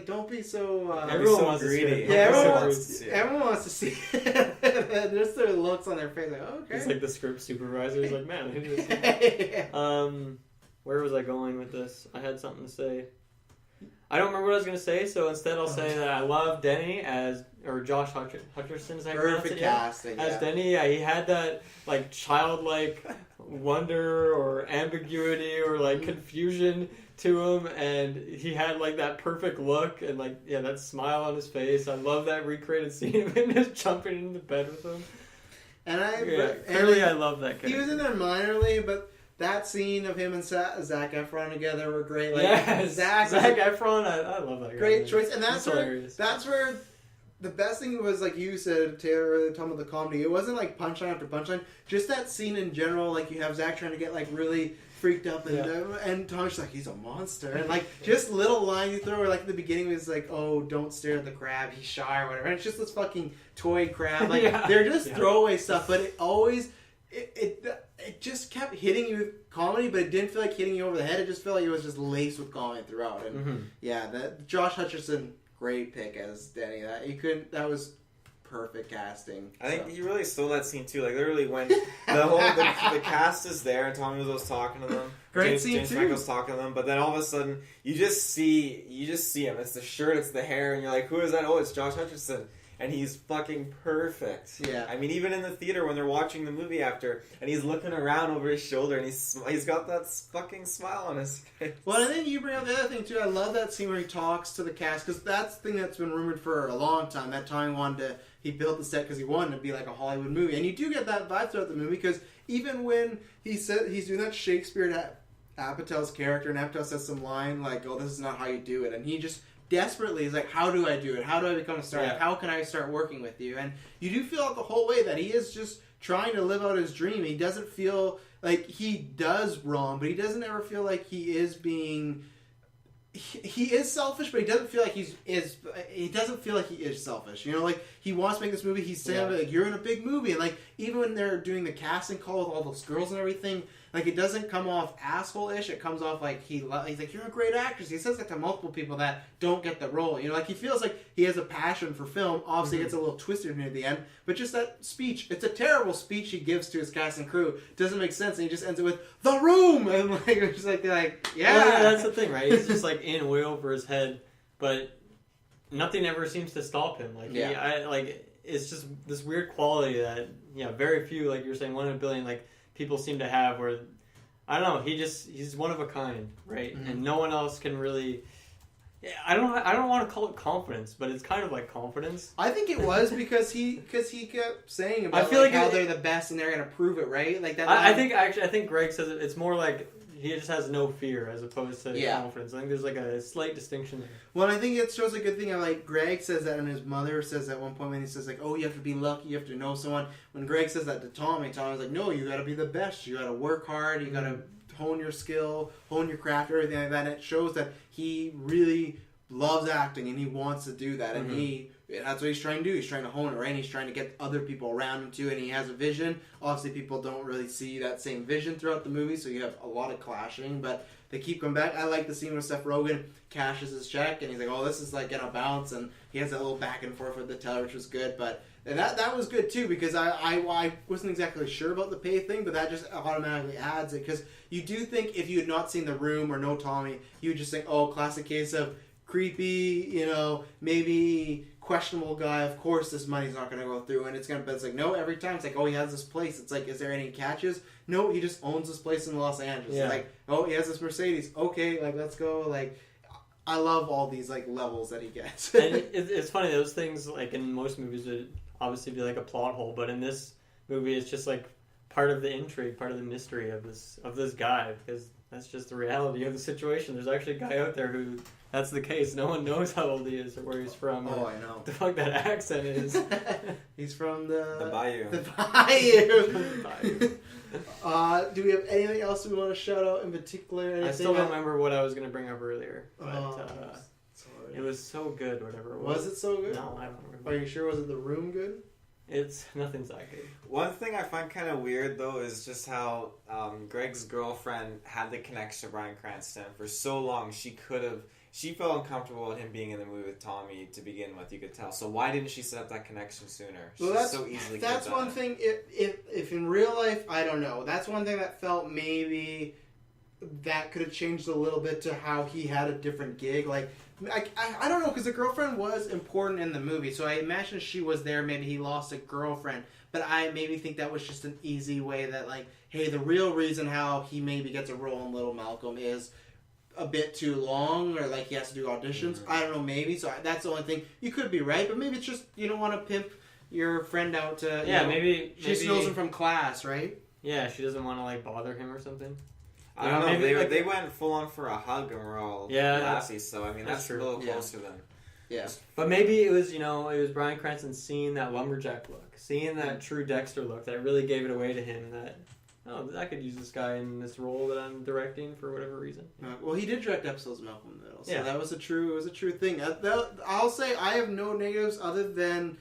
"Don't be so." Everyone wants greedy. To see it. Everyone wants to see it. Just their looks on their face, like, oh, okay. He's like the script supervisor. He's like, man, who is this? Where was I going with this? I had something to say. I don't remember what I was going to say, so instead I'll say that I love Denny or Josh Hutcherson, as I pronounce it, casting, as Denny. Yeah, he had that like childlike wonder or ambiguity or like confusion to him, and he had like that perfect look and like that smile on his face. I love that recreated scene of him just jumping into bed with him. And clearly I love that character. He was in there minorly, but that scene of him and Zac Efron together were great. Like, yeah, Zac Efron, I love that guy. Great choice, and that's hilarious. That's where the best thing was, like you said, Taylor, earlier, talking about the comedy. It wasn't like punchline after punchline. Just that scene in general, like you have Zac trying to get like really freaked up, and Tommy's like, he's a monster, and like just little line you throw, or like at the beginning was like, oh, don't stare at the crab, he's shy or whatever. And it's just this fucking toy crab. Like they're just throwaway stuff, but it always it just kept hitting you with comedy, but it didn't feel like hitting you over the head. It just felt like it was just laced with comedy throughout. And that Josh Hutcherson, great pick as Denny. That was perfect casting. I think he really stole that scene too. Like literally when the cast is there and Tommy Wiseau's talking to them. James Franco's talking to them, but then all of a sudden you just see him. It's the shirt, it's the hair, and you're like, who is that? Oh, it's Josh Hutcherson. And he's fucking perfect. Yeah. I mean, even in the theater when they're watching the movie after, and he's looking around over his shoulder, and he's got that fucking smile on his face. Well, I think you bring up the other thing, too. I love that scene where he talks to the cast, because that's the thing that's been rumored for a long time. That Tommy he built the set because he wanted to be like a Hollywood movie. And you do get that vibe throughout the movie, because even when he said he's doing that Shakespeare Apatow's character, and Apatow says some line like, oh, this is not how you do it. And he just desperately is like, how do I do it? How do I become a star? Yeah. Like, how can I start working with you? And you do feel out the whole way that he is just trying to live out his dream. He doesn't feel like he does wrong, but he doesn't ever feel like he is being... He is selfish, but he doesn't feel like he doesn't feel like he is selfish. You know, like he wants to make this movie. He's saying like, you're in a big movie, and like even when they're doing the casting call with all those girls and everything, like it doesn't come off asshole-ish. It comes off like he's like, you're a great actress. He says that to multiple people that don't get the role. You know, like he feels like he has a passion for film. Obviously, it gets a little twisted near the end, but just that speech. It's a terrible speech he gives to his cast and crew. Doesn't make sense, and he just ends it with the room, and like it's just like they're like, yeah. Well, yeah, that's the thing, right? He's just like in way over his head, but nothing ever seems to stop him. Like it's just this weird quality that very few, like you were saying, 1 in a billion, like people seem to have. Where I don't know, he's one of a kind, right? Mm-hmm. And no one else can really. I don't want to call it confidence, but it's kind of like confidence. I think it was because he kept saying about how they're the best and they're gonna prove it, right? Like that. I think Greg says it's more like he just has no fear as opposed to confidence. I think there's like a slight distinction there. Well, I think it shows a good thing. Like Greg says that, and his mother says at one point when he says like, "Oh, you have to be lucky, you have to know someone." When Greg says that to Tommy's like, "No, you got to be the best. You got to work hard. You got to hone your skill, hone your craft, everything like that." And it shows that he really loves acting and he wants to do that, and that's what he's trying to do. He's trying to hone it, right? And he's trying to get other people around him too, and he has a vision. Obviously, people don't really see that same vision throughout the movie, so you have a lot of clashing, but they keep coming back. I like the scene where Seth Rogen cashes his check, and he's like, "Oh, this is like gonna bounce," and he has that little back and forth with the teller, which was good. But that was good too, because I wasn't exactly sure about the pay thing, but that just automatically adds it, because you do think if you had not seen The Room or no Tommy, you would just think, oh, classic case of creepy, maybe questionable guy. Of course, this money's not going to go through, and but it's like, no, every time it's like, oh, he has this place. It's like, is there any catches? No, he just owns this place in Los Angeles. Yeah. Like, oh, he has this Mercedes. Okay, like let's go. Like, I love all these like levels that he gets. And it's funny, those things like in most movies would obviously be like a plot hole, but in this movie, it's just like part of the intrigue, part of the mystery of this guy, because that's just the reality of the situation. There's actually a guy out there who that's the case. No one knows how old he is or where he's from. Oh, I know. The fuck that accent is. He's from the Bayou. The Bayou. Do we have anything else we want to shout out in particular? I still don't remember what I was going to bring up earlier. But it was so good, whatever it was. Was it so good? No, I don't remember. Are you sure? Was it The Room good? Nothing's that good. One thing I find kind of weird though is just how Greg's girlfriend had the connection to Bryan Cranston for so long. She felt uncomfortable with him being in the movie with Tommy to begin with. You could tell. So why didn't she set up that connection sooner? Well, so easily. That's one thing. If in real life, I don't know. That's one thing that felt maybe that could have changed a little bit to how he had a different gig. Like, I don't know, because the girlfriend was important in the movie, so I imagine she was there. Maybe he lost a girlfriend, but I maybe think that was just an easy way that, like, hey, the real reason how he maybe gets a role in Little Malcolm is a bit too long, or like he has to do auditions. Mm-hmm. I don't know, maybe. So that's the only thing. You could be right, but maybe it's just you don't want to pimp your friend out to. Yeah, maybe she just knows him from class, right? Yeah, she doesn't want to like bother him or something. I don't know. maybe, They went full on for a hug and we're all laughy. So I mean, that's a true. little closer than. Yeah. But maybe it was Bryan Cranston seeing that lumberjack look, seeing that true Dexter look that really gave it away to him that. Oh, I could use this guy in this role that I'm directing for whatever reason. Well, he did direct episodes of Malcolm in the Middle, so Yeah. that was a true thing. I'll say I have no negatives other than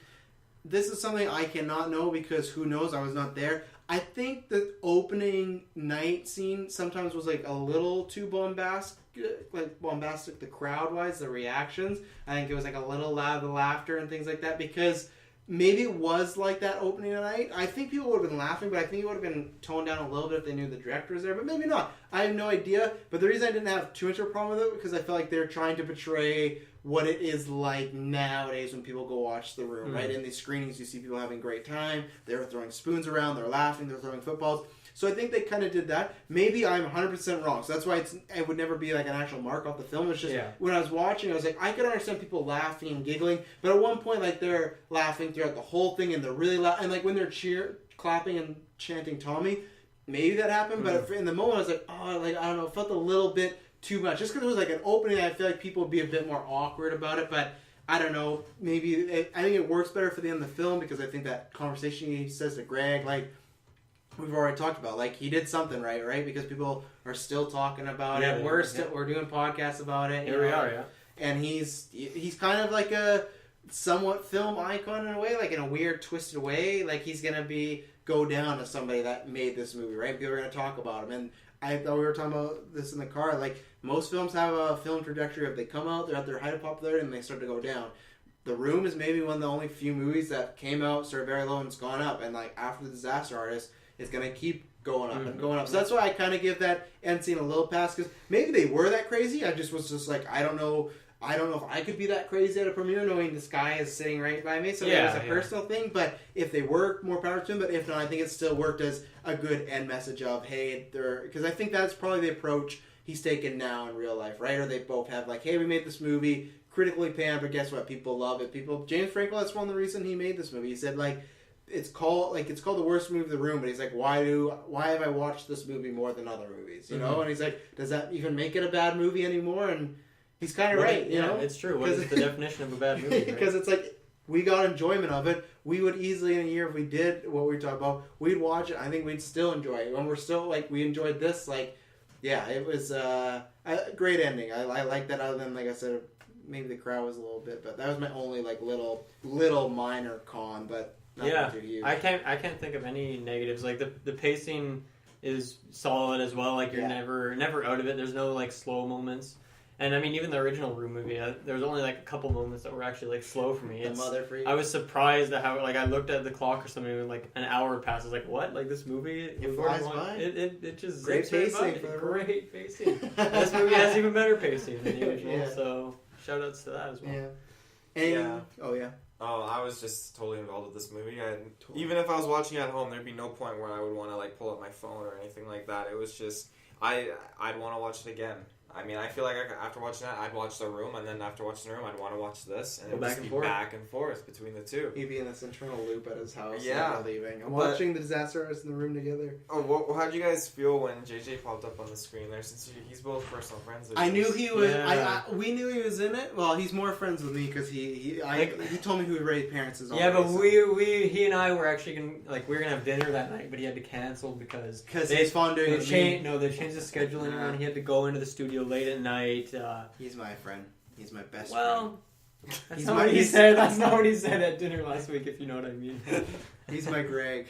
this is something I cannot know because who knows? I was not there. I think the opening night scene sometimes was like a little too bombastic, the crowd-wise, the reactions. I think it was like a little loud, the laughter and things like that because. Maybe it was like that opening night. I think people would have been laughing, but I think it would have been toned down a little bit if they knew the director was there. But maybe not. I have no idea. But the reason I didn't have too much of a problem with it because I felt like they're trying to portray what it is like nowadays when people go watch The Room. Right in these screenings, you see people having a great time. They're throwing spoons around. They're laughing. They're throwing footballs. So I think they kind of did that. Maybe I'm 100% wrong. So that's why it would never be like an actual mark off the film. It's just when I was watching, I was like, I could understand people laughing and giggling. But at one point, like they're laughing throughout the whole thing and they're really loud. And like when they're clapping and chanting Tommy, maybe that happened. But in the moment, I was like, oh, like I don't know. It felt a little bit too much. Just because it was like an opening, I feel like people would be a bit more awkward about it. But I don't know. Maybe I think it works better for the end of the film because I think that conversation he says to Greg, like, we've already talked about, like he did something right? Because people are still talking about it. We're doing podcasts about it. Here we are, yeah. And he's kind of like a somewhat film icon in a way, like in a weird, twisted way. Like he's gonna go down as somebody that made this movie, right? People are gonna talk about him. And I thought we were talking about this in the car. Like most films have a film trajectory of they come out, they're at their height of popularity, and they start to go down. The Room is maybe one of the only few movies that came out, started very low, and it's gone up. And like after the Disaster Artist. It's going to keep going up and going up. So that's why I kind of give that end scene a little pass because maybe they were that crazy. I just was just like, I don't know if I could be that crazy at a premiere knowing this guy is sitting right by me. So it was a personal thing. But if they were, more power to them. But if not, I think it still worked as a good end message of, hey, because I think that's probably the approach he's taken now in real life, right? Or they both have like, hey, we made this movie, critically panned, but guess what? People love it. James Franco, that's one of the reasons he made this movie. He said like, it's called the worst movie in the room, but he's like, why have I watched this movie more than other movies? You know, and he's like, does that even make it a bad movie anymore? And he's kind of right, you know. It's true. What is the definition of a bad movie? Because it's like we got enjoyment of it. We would easily in a year if we did what we talked about, we'd watch it. I think we'd still enjoy it. When we're still like we enjoyed this, like it was a great ending. I like that. Other than like I said, maybe the crowd was a little bit, but that was my only like little minor con, but. I can't think of any negatives. Like the pacing is solid as well. Like you're never out of it. There's no like slow moments. And I mean, even the original Room movie, there was only like a couple moments that were actually like slow for me. I was surprised at how like I looked at the clock or something and like an hour passes. Like what? Like this movie? It flies by. It just great pacing. Great pacing. This movie has even better pacing than the original. So shout outs to that as well. Yeah. Oh, I was just totally involved with this movie. Even if I was watching at home, there'd be no point where I would want to like pull up my phone or anything like that. It was just I'd want to watch it again. I mean, I feel like after watching that, I'd watch The Room, and then after watching The Room, I'd want to watch this, and it would just be back and forth between the two. He'd be in this internal loop at his house. Yeah, leaving. I'm watching the Disaster Artist in The Room together. Oh, how'd you guys feel when JJ popped up on the screen there? Since he's both personal friends. I knew he was. Yeah. We knew he was in it. Well, he's more friends with me because he told me who Ray's parents is. Yeah, but he and I were actually we were gonna have dinner that night, but he had to cancel because he's fond of they changed the scheduling around. He had to go into the studio late at night. He's my friend. He's my best friend. Well, that's not what he said. That's not what he said at dinner last week, if you know what I mean. He's my Greg.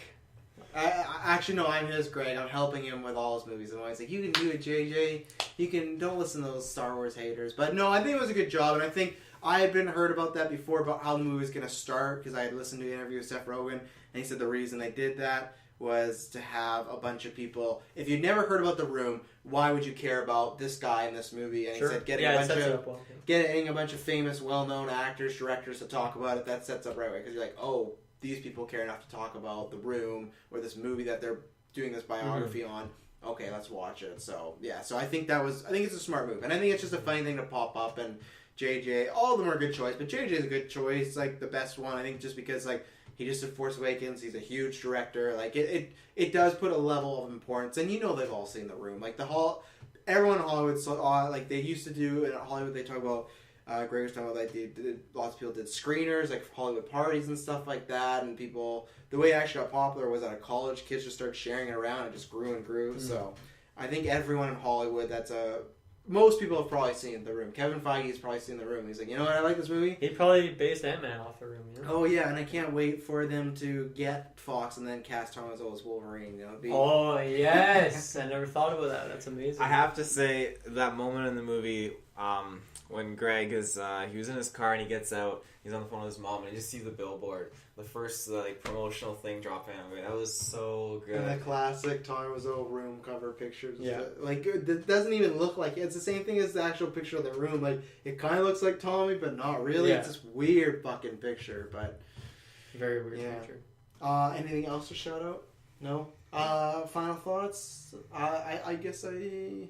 Actually, no, I'm his Greg. I'm helping him with all his movies. I'm always like, you can do it, JJ. Don't listen to those Star Wars haters. But no, I think it was a good job, and I think I had been heard about that before, about how the movie was going to start, because I had listened to an interview with Seth Rogen, and he said the reason they did that was to have a bunch of people. If you'd never heard about The Room, why would you care about this guy in this movie? And he said getting a bunch of famous, well-known actors, directors to talk about it, that sets up right away. Because you're like, oh, these people care enough to talk about The Room or this movie that they're doing this biography on. Okay, let's watch it. So yeah, so I think it's a smart move, and I think it's just a funny thing to pop up. And JJ, all of them are a good choice, but JJ is a good choice, like the best one. I think just because like He just did Force Awakens. He's a huge director. Like it does put a level of importance, and they've all seen The Room. Like everyone in Hollywood, like they used to do in Hollywood. They talk about. Greg was talking about like lots of people did screeners like Hollywood parties and stuff like that, and people. The way it actually got popular was at a college. Kids just started sharing it around. It just grew and grew. Mm-hmm. So I think everyone in Hollywood most people have probably seen The Room. Kevin Feige's probably seen The Room. He's like, you know what, I like this movie. He probably based Ant-Man off The Room. You know? Oh yeah, and I can't wait for them to get Fox and then cast Thomas as Wolverine. Oh yes, I never thought about that. That's amazing. I have to say that moment in the movie when Greg is he was in his car and he gets out. He's on the phone with his mom and you just see the billboard, the first like promotional thing dropping out. That was so good. And the classic Tommy Wiseau Room cover pictures. Yeah, like it doesn't even look like it's the same thing as the actual picture of the room. Like it kind of looks like Tommy, but not really. Yeah. It's this weird fucking picture, but very weird picture. Anything else to shout out? No. Final thoughts. I guess I.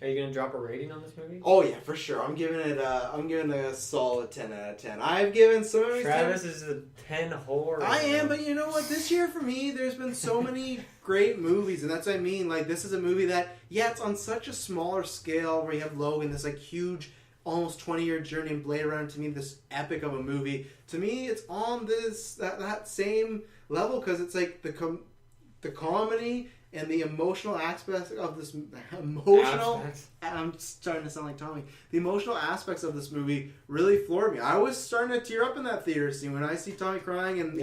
Are you gonna drop a rating on this movie? Oh yeah, for sure. I'm giving it a solid 10 out of 10. I've given so many. Travis is a 10 horror. I am, but you know what? This year for me, there's been so many great movies, and that's what I mean. Like this is a movie that, it's on such a smaller scale. Where you have Logan, this like huge, almost 20-year journey, in Blade Runner. To me, this epic of a movie. To me, it's on that same level because it's like the comedy. And the emotional aspects of this I'm starting to sound like Tommy. The emotional aspects of this movie really floored me. I was starting to tear up in that theater scene when I see Tommy crying, and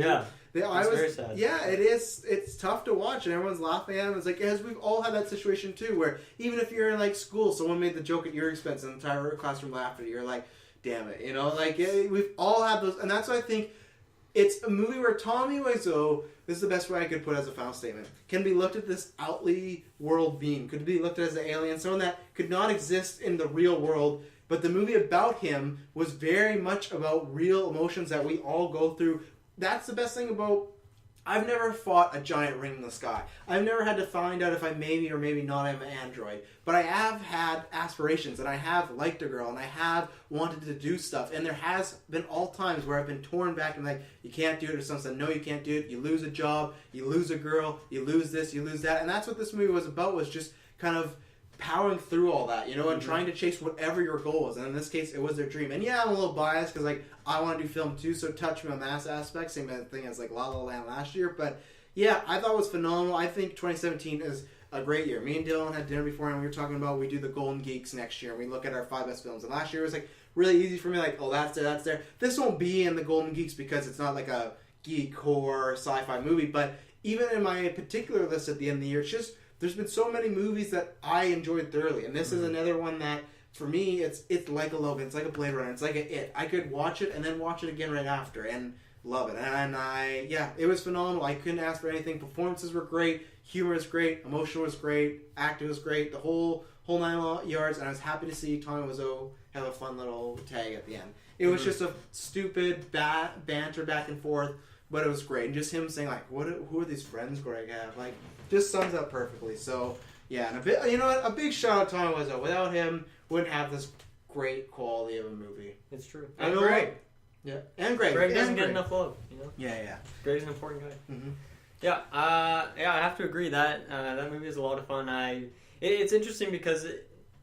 very sad. Yeah, it is. It's tough to watch, and everyone's laughing at him. It's like, as we've all had that situation too, where even if you're in like school, someone made the joke at your expense, and the entire classroom laughed at you. You're like, damn it, we've all had those, and that's why I think. It's a movie where Tommy Wiseau, this is the best way I could put it as a final statement, can be looked at this outly world being, could be looked at as an alien, someone that could not exist in the real world, but the movie about him was very much about real emotions that we all go through. That's the best thing about... I've never fought a giant ring in the sky. I've never had to find out if I maybe or maybe not am an android. But I have had aspirations, and I have liked a girl, and I have wanted to do stuff. And there has been all times where I've been torn back and like, you can't do it, or someone said, no, you can't do it. You lose a job, you lose a girl, you lose this, you lose that. And that's what this movie was about, was just kind of powering through all that, and trying to chase whatever your goal was. And in this case, it was their dream. And yeah, I'm a little biased because like I want to do film too, so touch me on that aspect. Same thing as like La La Land last year. But yeah, I thought it was phenomenal. I think 2017 is a great year. Me and Dylan had dinner before, and we were talking about we do the Golden Geeks next year, and we look at our 5 best films. And last year was like really easy for me, like, oh, that's there, that's there. This won't be in the Golden Geeks because it's not like a geek horror sci-fi movie. But even in my particular list at the end of the year, it's just there's been so many movies that I enjoyed thoroughly, and this is another one that, for me, it's like a Logan, it's like a Blade Runner, it's like a It. I could watch it and then watch it again right after, and love it. And it was phenomenal. I couldn't ask for anything. Performances were great, humor was great, emotion was great, acting was great, the whole 9 yards, and I was happy to see Tommy Wiseau have a fun little tag at the end. It was just a stupid banter back and forth, but it was great. And just him saying, like, who are these friends Greg have? Like, just sums up perfectly. So, yeah, and a big shout out to Tommy Wiseau. Without him, wouldn't have this great quality of a movie. It's true. And Greg. Yeah, and Greg. Greg doesn't get enough love, Yeah. Greg's an important guy. Mm-hmm. Yeah, I have to agree that that movie is a lot of fun. It's interesting because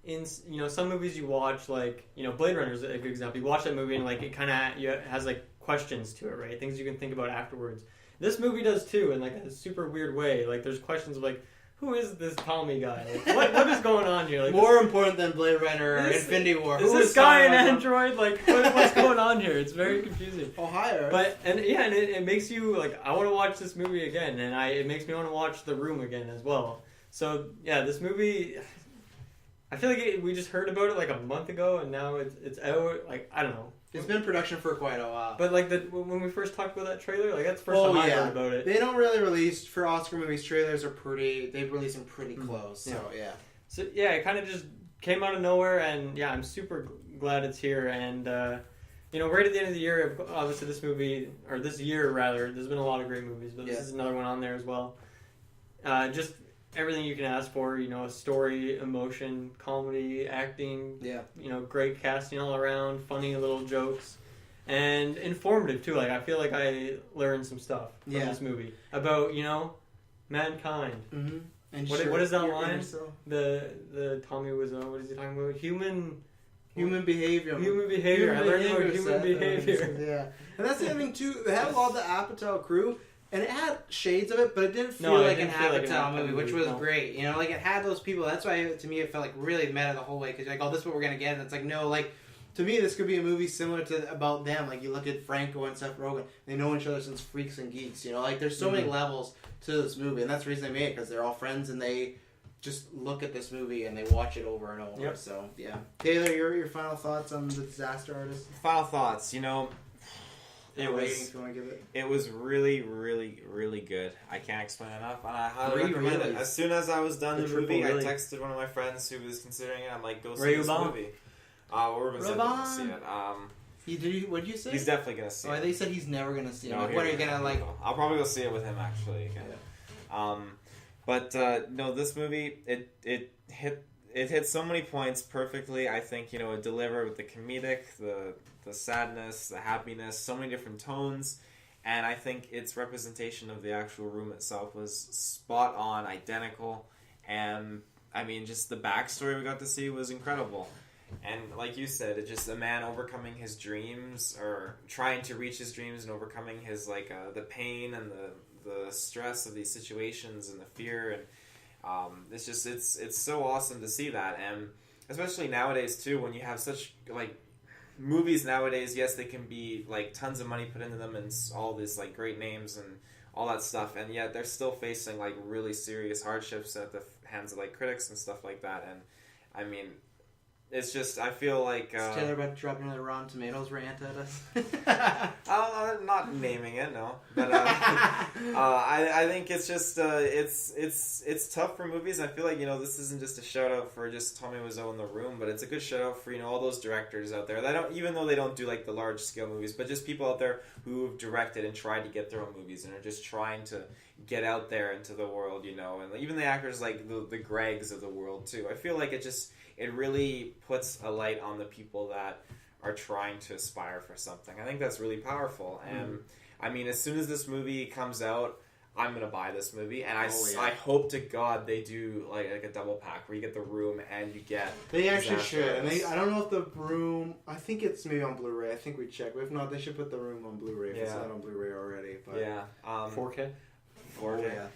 in some movies you watch, like Blade Runner is a good example. You watch that movie and like it kind of has like questions to it, right? Things you can think about afterwards. This movie does too, in like a super weird way. Like there's questions of like, who is this Tommy guy? Like, what is going on here? Like, more important than Blade Runner or Infinity War. Is this guy an android? Like, what's going on here? It's very confusing. Oh, higher. But it makes you like, I want to watch this movie again, and it makes me want to watch The Room again as well. So yeah, this movie, I feel like we just heard about it like a month ago, and now it's out. Like, I don't know. It's been in production for quite a while. But like when we first talked about that trailer, like that's the first time I heard about it. They don't really release, for Oscar movies, trailers are they release them pretty close. So yeah. So yeah, it kind of just came out of nowhere, and yeah, I'm super glad it's here. And right at the end of the year, obviously this movie, or this year rather, there's been a lot of great movies, but this is another one on there as well. Just everything you can ask for, a story, emotion, comedy, acting, great casting all around, funny little jokes. and informative too. Like I feel like I learned some stuff from this movie about mankind. Mm-hmm. And what is that line? The Tommy Wiseau. What is he talking about? Human behavior. I learned about human behavior. Yeah, and that's the other thing too. They had a lot of the Apatow crew, and it had shades of it, but it didn't feel like an Apatow movie, which was great. You know, like it had those people. That's why to me it felt like really meta the whole way, because you're like, oh, this is what we're gonna get, and it's like, no, like. To me, this could be a movie similar to about them. Like you look at Franco and Seth Rogen; they know each other since Freaks and Geeks. You know, like there's so many levels to this movie, and that's the reason they made it, because they're all friends and they just look at this movie and they watch it over and over. Yep. So yeah, Taylor, your final thoughts on the Disaster Artist? Final thoughts, it was. If you want to give it. It was really, really, really good. I can't explain enough, and I highly recommend it. As soon as I was done the movie, I texted one of my friends who was considering it. I'm like, go see this movie. Ruben's definitely gonna see it. What did you say? He's definitely gonna see it. They said he's never gonna see it. No, like, what are you gonna like? I'll probably go see it with him actually again. Yeah. No, this movie it hit so many points perfectly. I think it delivered with the comedic, the sadness, the happiness, so many different tones, and I think its representation of the actual room itself was spot on, identical, and I mean just the backstory we got to see was incredible. And like you said, it's just a man overcoming his dreams, or trying to reach his dreams, and overcoming his the pain and the stress of these situations and the fear, and it's so awesome to see that, and especially nowadays too, when you have such movies nowadays. Yes, they can be tons of money put into them and all these great names and all that stuff, and yet they're still facing really serious hardships at the hands of critics and stuff like that, and I mean. It's just, I feel like... Is Taylor about to drop another Rotten Tomatoes rant at us? I'm not naming it, no. But I think it's just, it's tough for movies. I feel like, this isn't just a shout out for just Tommy Wiseau in the room, but it's a good shout out for, all those directors out there. That don't, even though they don't do the large scale movies, but just people out there who've directed and tried to get their own movies and are just trying to get out there into the world, and even the actors the Gregs of the world too. I feel like it really puts a light on the people that are trying to aspire for something. I think that's really powerful. And I mean, as soon as this movie comes out, I'm gonna buy this movie, and I hope to God they do like a double pack where you get the room and you get. They actually should. And I don't know if the room. I think it's maybe on Blu-ray. I think we checked. But if not, they should put the room on Bluray if it's not on Blu-ray already. But 4K. 4K.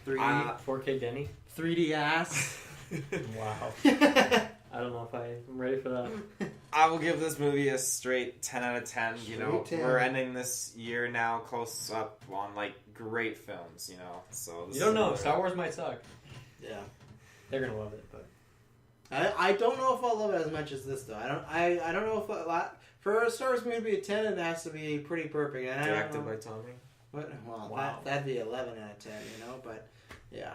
4K Denny. 3D ass. Wow. I don't know if I'm ready for that. I will give this movie a straight 10 out of 10. 10. We're ending this year now close up on great films. So you don't know. Star Wars might suck. Yeah, they're gonna love it, but I don't know if I'll love it as much as this though. I don't know if for a Star Wars movie to be a 10, it has to be pretty perfect. And directed by Tommy. Wow. That'd be 11 out of 10. But yeah,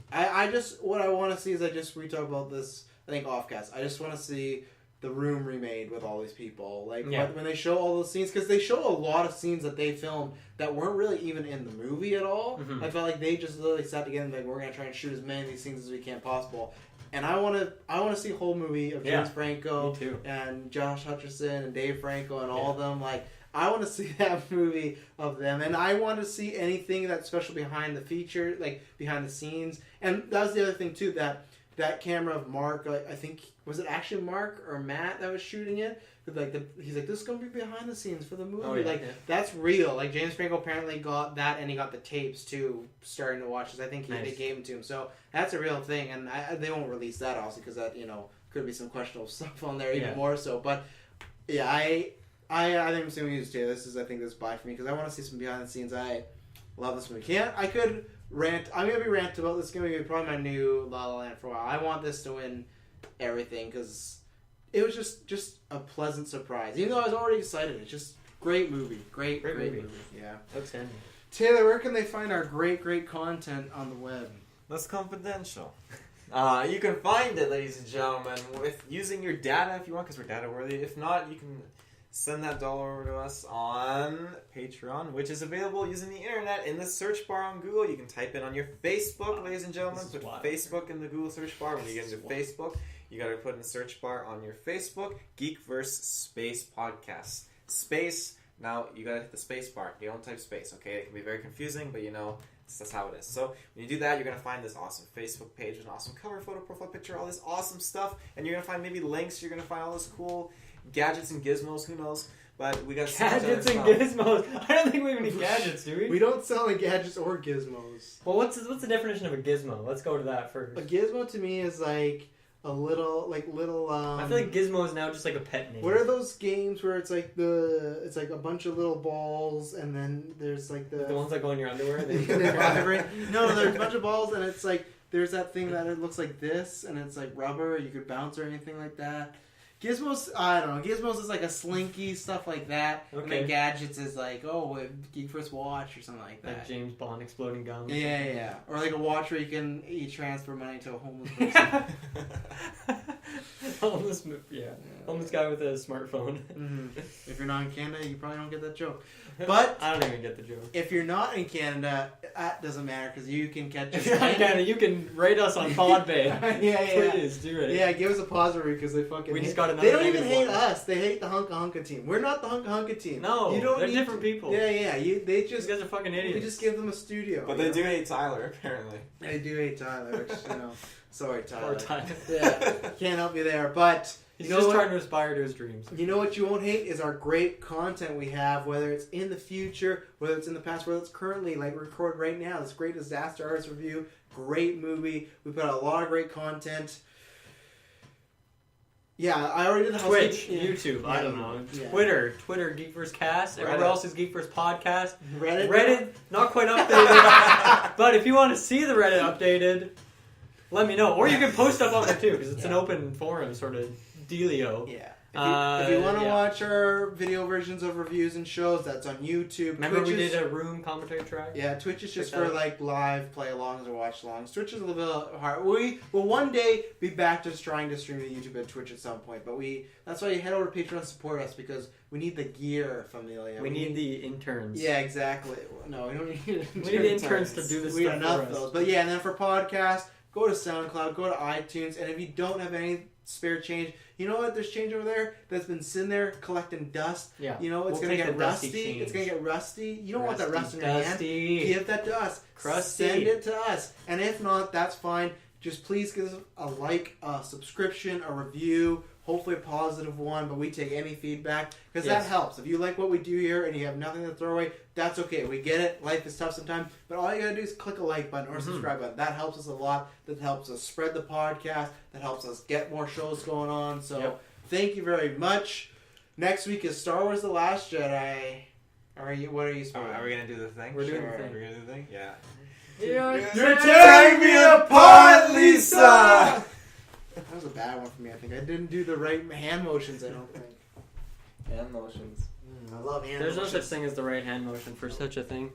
I just what I want to see is we talk about this. I think offcast. I just want to see the room remade with all these people. When they show all those scenes, because they show a lot of scenes that they filmed that weren't really even in the movie at all. Mm-hmm. I felt like they just literally sat together and we're gonna try and shoot as many of these scenes as we can possible. And I want to see a whole movie of James Franco and Josh Hutcherson and Dave Franco and all of them. I want to see that movie of them, and I want to see anything that's special behind the feature, behind the scenes. And that was the other thing too, that camera of Mark, I think, was it actually Mark or Matt that was shooting it? He's like, this is going to be behind the scenes for the movie. Oh, yeah. That's real. James Franco apparently got that, and he got the tapes too, starting to watch this. I think they gave them to him. So that's a real thing, and they won't release that, obviously, because that, could be some questionable stuff on there even more so. But, yeah, I think I'm seeing you too. I think this is buy for me, because I want to see some behind the scenes. I love this movie. I could rant. I'm going to be rant about this. It's going to be probably my new La La Land for a while. I want this to win everything, because it was just a pleasant surprise. Even though I was already excited, it's just great movie. Great movie. Yeah. Outstanding. Taylor, where can they find our great content on the web? That's confidential. You can find it, ladies and gentlemen, with using your data if you want, because we're data worthy. If not, you can send that dollar over to us on Patreon, which is available using the internet in the search bar on Google. You can type in on your Facebook, ladies and gentlemen. Put Facebook in the Google search bar. When you get into Facebook, you got to put in the search bar on your Facebook, Geekverse Space Podcast. Space, Now you gotta hit the space bar. You don't type space, okay? It can be very confusing, but that's how it is. So when you do that, you're gonna find this awesome Facebook page, an awesome cover photo, profile picture, all this awesome stuff, and you're gonna find maybe links. You're gonna find all this cool gadgets and gizmos. Who knows? But we got gadgets and gizmos. I don't think we have any gadgets, do we? We don't sell any gadgets or gizmos. Well, what's the definition of a gizmo? Let's go to that first. A gizmo to me is like a little. I feel like gizmo is now just like a pet name. What are those games where it's like a bunch of little balls and then there's like the ones that go in your underwear? they vibrate. No, there's a bunch of balls and it's like there's that thing that it looks like this and it's like rubber. You could bounce or anything like that. Gizmos, I don't know. Gizmos is like a slinky, stuff like that. Okay. And then gadgets is like, a Geek First watch or something like that. Like James Bond exploding guns. Yeah. Or like a watch where you can transfer money to a homeless person. Homeless guy with a smartphone. Mm-hmm. If you're not in Canada, you probably don't get that joke. But I don't even get the joke. If you're not in Canada, that doesn't matter because you can catch us. If you're not in Canada, you can rate us on Podbay. yeah. Please do it. Yeah, give us a positive review because they fucking. We just got another. They don't even hate us. They hate the Hunka Hunka team. We're not the Hunka Hunka team. No, they're different people. Yeah. These guys are fucking idiots. We just give them a studio. But they do hate Tyler, apparently. They do hate Tyler, which, sorry, Tyler. Poor Tyler. Yeah, can't help you there, but. He's just trying to aspire to his dreams. You know what you won't hate is our great content we have, whether it's in the future, whether it's in the past, whether it's currently, like we record right now. This great Disaster Artist review, great movie. We put out a lot of great content. Yeah, I already did the Twitch, YouTube, I don't know. Yeah. Twitter, Geek First Cast. Everywhere else is Geek First Podcast. Reddit, not quite updated. But if you want to see the Reddit updated, let me know. Or you can post stuff on there too, because it's an open forum sort of dealio. Yeah. If you want to watch our video versions of reviews and shows, that's on YouTube. Remember we did a room commentary track? Yeah, Twitch is just for like live play-alongs or watch-alongs. Twitch is a little bit hard. We will one day be back to trying to stream to YouTube and Twitch at some point, but that's why you head over to Patreon and support us because we need the gear, Familia. We need the interns. Yeah, exactly. No, we don't need interns. We need interns to do this we stuff got enough for of us. those. But yeah, and then for podcasts, go to SoundCloud, go to iTunes, and if you don't have any spare change, you know what? There's change over there that's been sitting there collecting dust. Yeah. You know, it's going to get rusty. It's going to get rusty. You don't want that rust in your hand. Give that to us. Crusty. Send it to us. And if not, that's fine. Just please give us a like, a subscription, a review, hopefully a positive one, but we take any feedback because that helps. If you like what we do here and you have nothing to throw away, that's okay. We get it. Life is tough sometimes, but all you got to do is click a like button or subscribe button. That helps us a lot. That helps us spread the podcast. That helps us get more shows going on. So thank you very much. Next week is Star Wars The Last Jedi. What are you spoiling? Are we going to do the thing? We're doing the thing. We're going to do the thing? Yeah. You're tearing me apart, Lisa! That was a bad one for me, I think. I didn't do the right hand motions, I don't think. Hand motions. I love hand motions. There's no such thing as the right hand motion for such a thing.